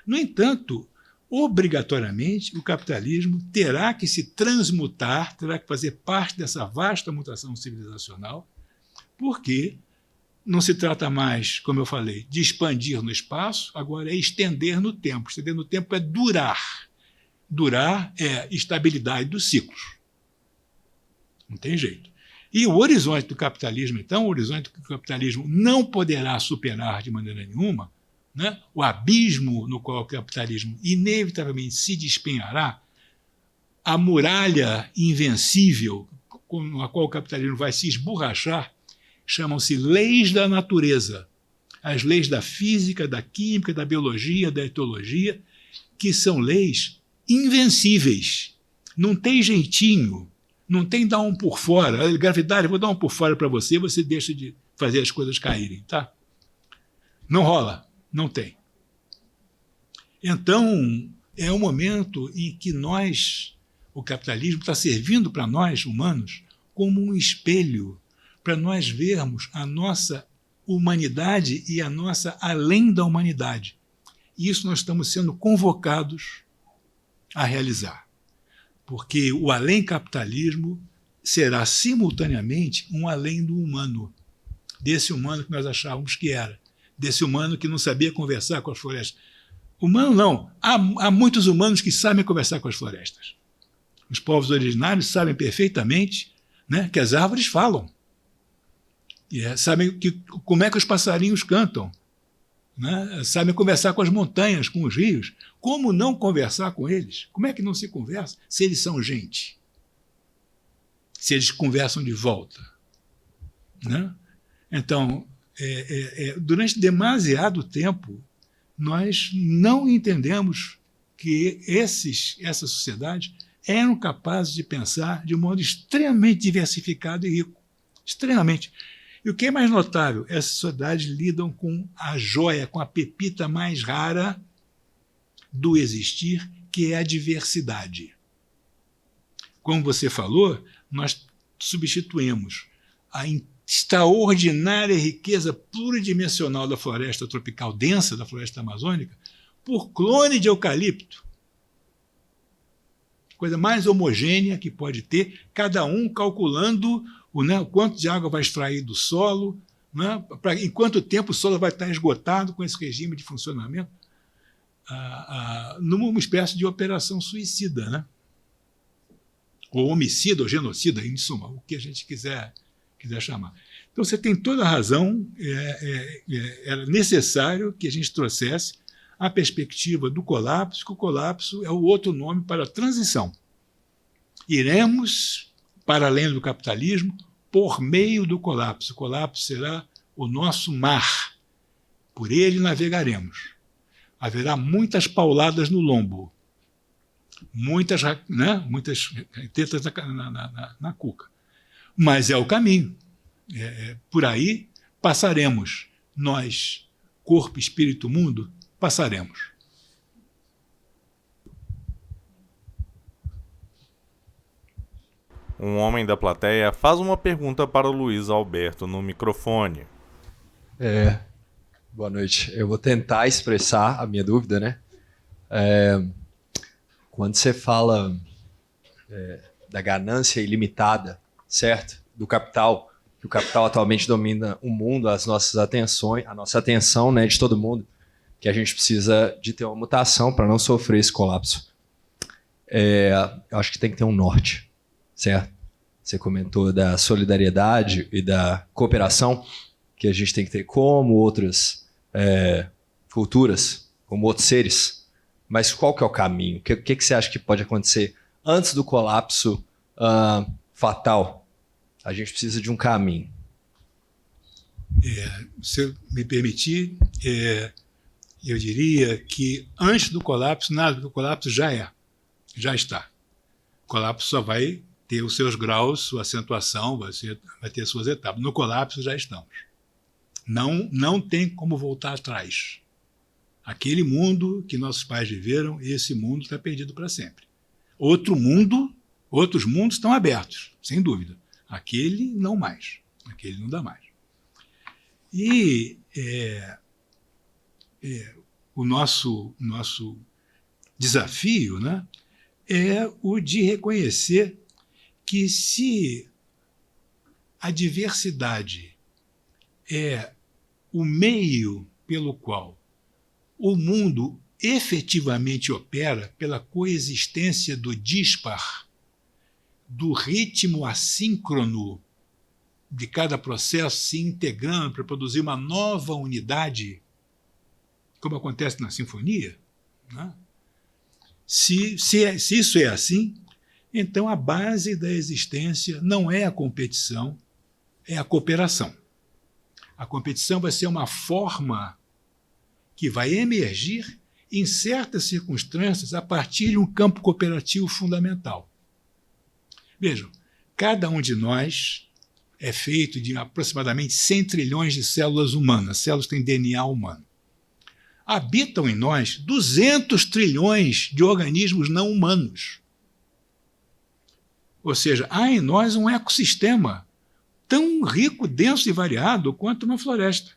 No entanto, obrigatoriamente, o capitalismo terá que se transmutar, terá que fazer parte dessa vasta mutação civilizacional, porque não se trata mais, como eu falei, de expandir no espaço, agora é estender no tempo. Estender no tempo é durar. Durar é estabilidade dos ciclos. Não tem jeito. E o horizonte do capitalismo, então, o horizonte que o capitalismo não poderá superar de maneira nenhuma, né? O abismo no qual o capitalismo inevitavelmente se despenhará, a muralha invencível com a qual o capitalismo vai se esborrachar, chamam-se leis da natureza. As leis da física, da química, da biologia, da etologia, que são leis invencíveis. Não tem jeitinho. Não tem dar um por fora. Gravidade, eu vou dar um por fora para você, você deixa de fazer as coisas caírem, tá? Não rola, não tem. Então, é um momento em que o capitalismo está servindo para nós, humanos, como um espelho, para nós vermos a nossa humanidade e a nossa além da humanidade. E isso nós estamos sendo convocados a realizar. Porque o além-capitalismo será simultaneamente um além do humano, desse humano que nós achávamos que era, desse humano que não sabia conversar com as florestas. Humano não, há muitos humanos que sabem conversar com as florestas. Os povos originários sabem perfeitamente, né, que as árvores falam, sabem como é que os passarinhos cantam, né, sabem conversar com as montanhas, com os rios. Como não conversar com eles? Como é que não se conversa se eles são gente? Se eles conversam de volta? Né? Então, durante demasiado tempo, nós não entendemos que essas sociedades eram capazes de pensar de um modo extremamente diversificado e rico. Extremamente. E o que é mais notável? Essas sociedades lidam com a joia, com a pepita mais rara do existir, que é a diversidade. Como você falou, nós substituímos a extraordinária riqueza pluridimensional da floresta tropical densa, da floresta amazônica, por clone de eucalipto. Coisa mais homogênea que pode ter, cada um calculando o quanto de água vai extrair do solo, né, em quanto tempo o solo vai estar esgotado com esse regime de funcionamento. Numa espécie de operação suicida, né? Ou homicida, ou genocida, em suma, o que a gente quiser chamar. Então, você tem toda a razão, era necessário que a gente trouxesse a perspectiva do colapso, que o colapso é o outro nome para a transição. Iremos para além do capitalismo por meio do colapso. O colapso será o nosso mar. Por ele navegaremos. Haverá muitas pauladas no lombo, muitas tetas na cuca. Mas é o caminho. Por aí passaremos. Nós, corpo, espírito, mundo, passaremos. Um homem da plateia faz uma pergunta para o Luiz Alberto no microfone. Boa noite. Eu vou tentar expressar a minha dúvida, né? Quando você fala da ganância ilimitada, certo? Do capital, que o capital atualmente domina o mundo, as nossas atenções, a nossa atenção, né, de todo mundo, que a gente precisa de ter uma mutação para não sofrer esse colapso. Eu acho que tem que ter um norte, certo? Você comentou da solidariedade e da cooperação que a gente tem que ter como outras culturas, como outros seres. Mas qual que é o caminho? O que você acha que pode acontecer antes do colapso fatal? A gente precisa de um caminho. Se eu me permitir, eu diria que antes do colapso, nada do colapso já está. O colapso só vai ter os seus graus, sua acentuação, vai ter suas etapas. No colapso já estamos. Não tem como voltar atrás. Aquele mundo que nossos pais viveram, esse mundo está perdido para sempre. Outros mundos estão abertos, sem dúvida. Aquele não mais. Aquele não dá mais. E o nosso desafio, né, é o de reconhecer que se a diversidade é o meio pelo qual o mundo efetivamente opera, pela coexistência do dispar, do ritmo assíncrono de cada processo se integrando para produzir uma nova unidade, como acontece na sinfonia, né? Se isso é assim, então a base da existência não é a competição, é a cooperação. A competição vai ser uma forma que vai emergir em certas circunstâncias a partir de um campo cooperativo fundamental. Vejam, cada um de nós é feito de aproximadamente 100 trilhões de células humanas. Células têm DNA humano. Habitam em nós 200 trilhões de organismos não humanos. Ou seja, há em nós um ecossistema tão rico, denso e variado quanto uma floresta.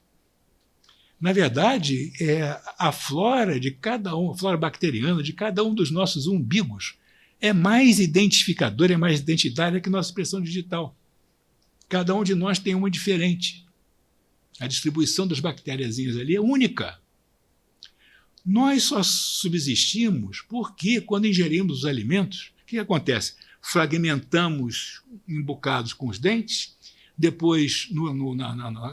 Na verdade, a flora de cada um, a flora bacteriana de cada um dos nossos umbigos é mais identificadora, é mais identitária que nossa expressão digital. Cada um de nós tem uma diferente. A distribuição das bactériazinhas ali é única. Nós só subsistimos porque, quando ingerimos os alimentos, o que acontece? Fragmentamos em bocados com os dentes, depois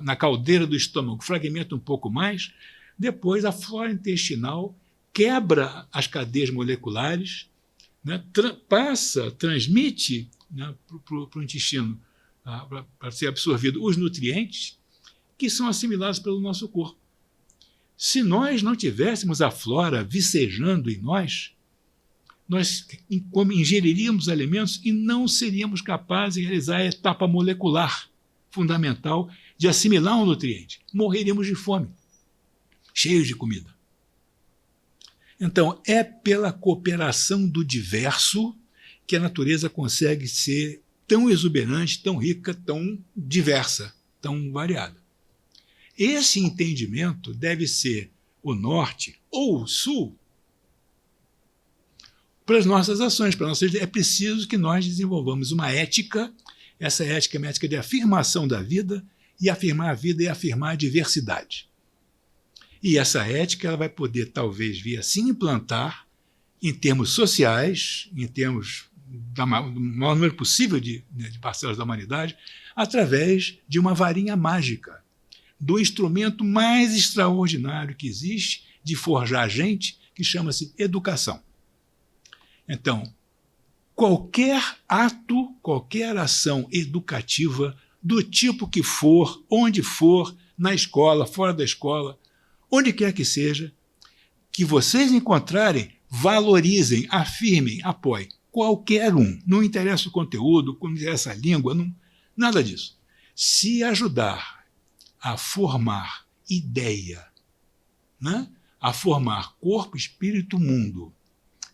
na caldeira do estômago fragmenta um pouco mais, depois a flora intestinal quebra as cadeias moleculares, né, transmite, né, para o intestino, para ser absorvido os nutrientes que são assimilados pelo nosso corpo. Se nós não tivéssemos a flora vicejando em nós ingeriríamos alimentos e não seríamos capazes de realizar a etapa molecular fundamental de assimilar um nutriente. Morreríamos de fome, cheios de comida. Então, é pela cooperação do diverso que a natureza consegue ser tão exuberante, tão rica, tão diversa, tão variada. Esse entendimento deve ser o norte ou o sul para as nossas ações. É preciso que nós desenvolvamos uma ética. Essa ética é uma ética de afirmação da vida, e afirmar a vida é afirmar a diversidade. E essa ética ela vai poder, talvez, vir a se implantar em termos sociais, em termos do maior número possível de parcelas da humanidade, através de uma varinha mágica, do instrumento mais extraordinário que existe de forjar gente, que chama-se educação. Então, qualquer ato, qualquer ação educativa, do tipo que for, onde for, na escola, fora da escola, onde quer que seja, que vocês encontrarem, valorizem, afirmem, apoiem. Qualquer um. Não interessa o conteúdo, não interessa a língua, nada disso. Se ajudar a formar ideia, né? A formar corpo, espírito, mundo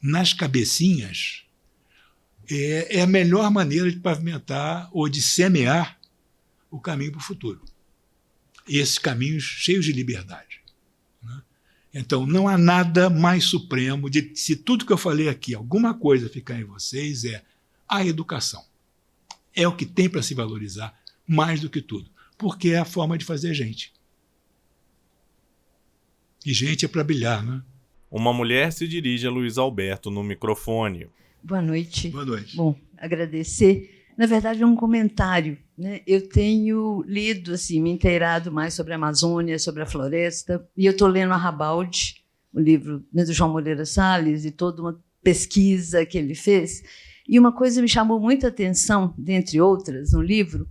nas cabecinhas, é a melhor maneira de pavimentar ou de semear o caminho para o futuro. Esses caminhos cheios de liberdade. Né? Então, não há nada mais supremo se tudo que eu falei aqui, alguma coisa ficar em vocês, é a educação. É o que tem para se valorizar mais do que tudo, porque é a forma de fazer gente. E gente é para brilhar, né? Uma mulher se dirige a Luiz Alberto no microfone. Boa noite. Boa noite. Bom, agradecer. Na verdade, é um comentário, né? Eu tenho lido, assim, me inteirado mais sobre a Amazônia, sobre a floresta, e eu estou lendo Arrabalde, o livro, né, do João Moreira Salles, e toda uma pesquisa que ele fez. E uma coisa me chamou muita atenção, dentre outras, no livro,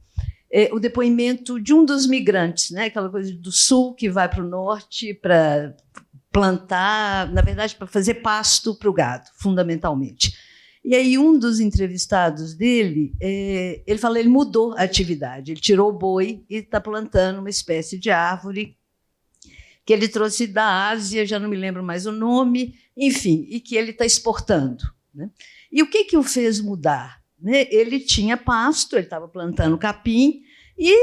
é o depoimento de um dos migrantes, né? Aquela coisa do sul que vai para o norte para plantar, na verdade, para fazer pasto para o gado, fundamentalmente. E aí um dos entrevistados dele, ele falou, ele mudou a atividade, ele tirou o boi e está plantando uma espécie de árvore que ele trouxe da Ásia, já não me lembro mais o nome, enfim, e que ele está exportando, né? E o que o fez mudar? Né? Ele tinha pasto, ele estava plantando capim e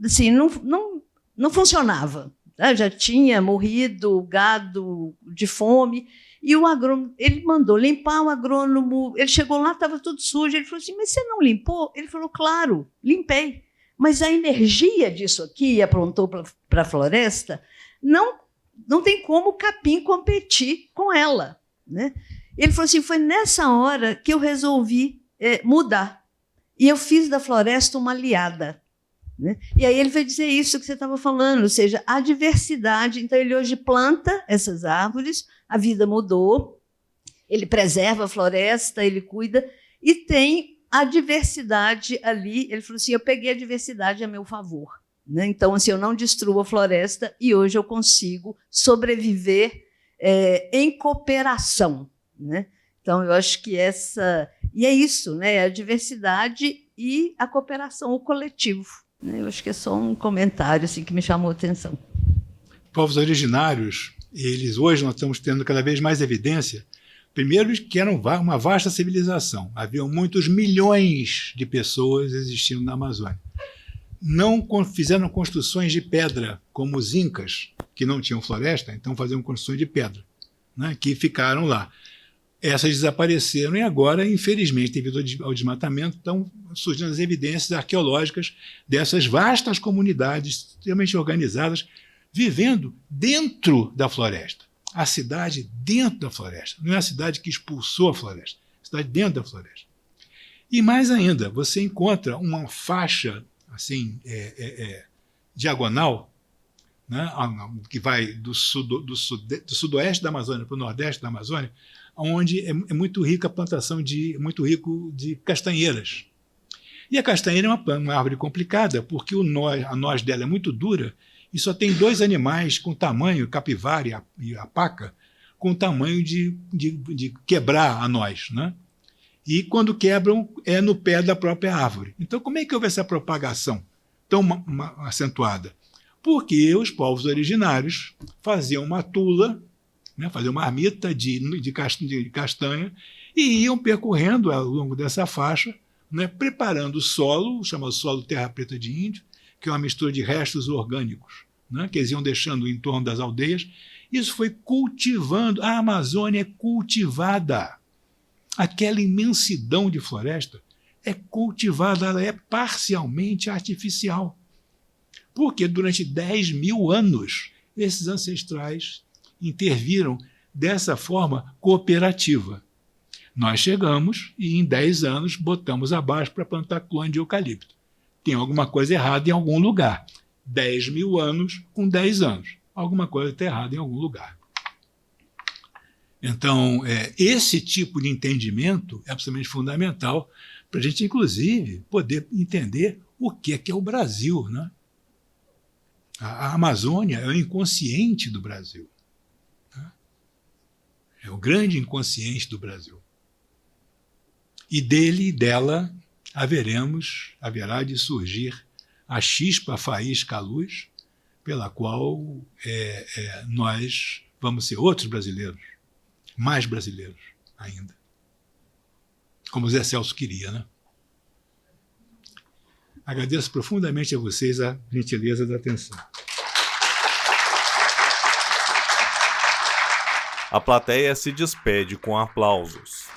assim, não funcionava. Né? Já tinha morrido o gado de fome. E o agrônomo, ele mandou limpar, o agrônomo, ele chegou lá, estava tudo sujo, ele falou assim, mas você não limpou? Ele falou, claro, limpei. Mas a energia disso aqui, aprontou para a floresta, não tem como o capim competir com ela. Né? Ele falou assim, foi nessa hora que eu resolvi mudar. E eu fiz da floresta uma aliada. Né? E aí ele vai dizer isso que você estava falando, ou seja, a diversidade. Então, ele hoje planta essas árvores, a vida mudou, ele preserva a floresta, ele cuida, e tem a diversidade ali. Ele falou assim, eu peguei a diversidade a meu favor. Né? Então, assim, eu não destruo a floresta e hoje eu consigo sobreviver em cooperação. Né? Então, eu acho que essa... E é isso, né? A diversidade e a cooperação, o coletivo. Né? Eu acho que é só um comentário assim, que me chamou a atenção. Povos originários, eles hoje nós estamos tendo cada vez mais evidência, primeiro que eram uma vasta civilização. Haviam muitos milhões de pessoas existindo na Amazônia. Não fizeram construções de pedra, como os incas, que não tinham floresta, então faziam construções de pedra, né, que ficaram lá. Essas desapareceram e agora, infelizmente, devido ao desmatamento, estão surgindo as evidências arqueológicas dessas vastas comunidades extremamente organizadas, vivendo dentro da floresta. A cidade dentro da floresta. Não é a cidade que expulsou a floresta, a cidade dentro da floresta. E mais ainda, você encontra uma faixa assim, diagonal, né, que vai do sudoeste da Amazônia para o nordeste da Amazônia, onde é muito rica a plantação muito rico de castanheiras. E a castanheira é uma árvore complicada, porque a noz dela é muito dura e só tem dois animais com tamanho, capivara e a paca, com tamanho de quebrar a noz, né? E quando quebram, é no pé da própria árvore. Então, como é que houve essa propagação tão acentuada? Porque os povos originários faziam uma tula, né, faziam uma marmita de castanha, e iam percorrendo ao longo dessa faixa, né, preparando o solo, chamado solo terra preta de índio, que é uma mistura de restos orgânicos, né, que eles iam deixando em torno das aldeias. Isso foi cultivando. A Amazônia é cultivada. Aquela imensidão de floresta é cultivada, ela é parcialmente artificial. Porque durante 10.000 anos, esses ancestrais interviram dessa forma cooperativa. Nós chegamos e em 10 anos botamos abaixo para plantar clone de eucalipto. Tem alguma coisa errada em algum lugar. 10.000 anos com 10 anos. Alguma coisa está errada em algum lugar. Então, esse tipo de entendimento é absolutamente fundamental para a gente, inclusive, poder entender o que é o Brasil. Né? A Amazônia é o inconsciente do Brasil. Né? É o grande inconsciente do Brasil. E dele e dela haverá de surgir a chispa, a faísca, a luz, pela qual nós vamos ser outros brasileiros, mais brasileiros ainda. Como o Zé Celso queria, né? Agradeço profundamente a vocês a gentileza da atenção. A plateia se despede com aplausos.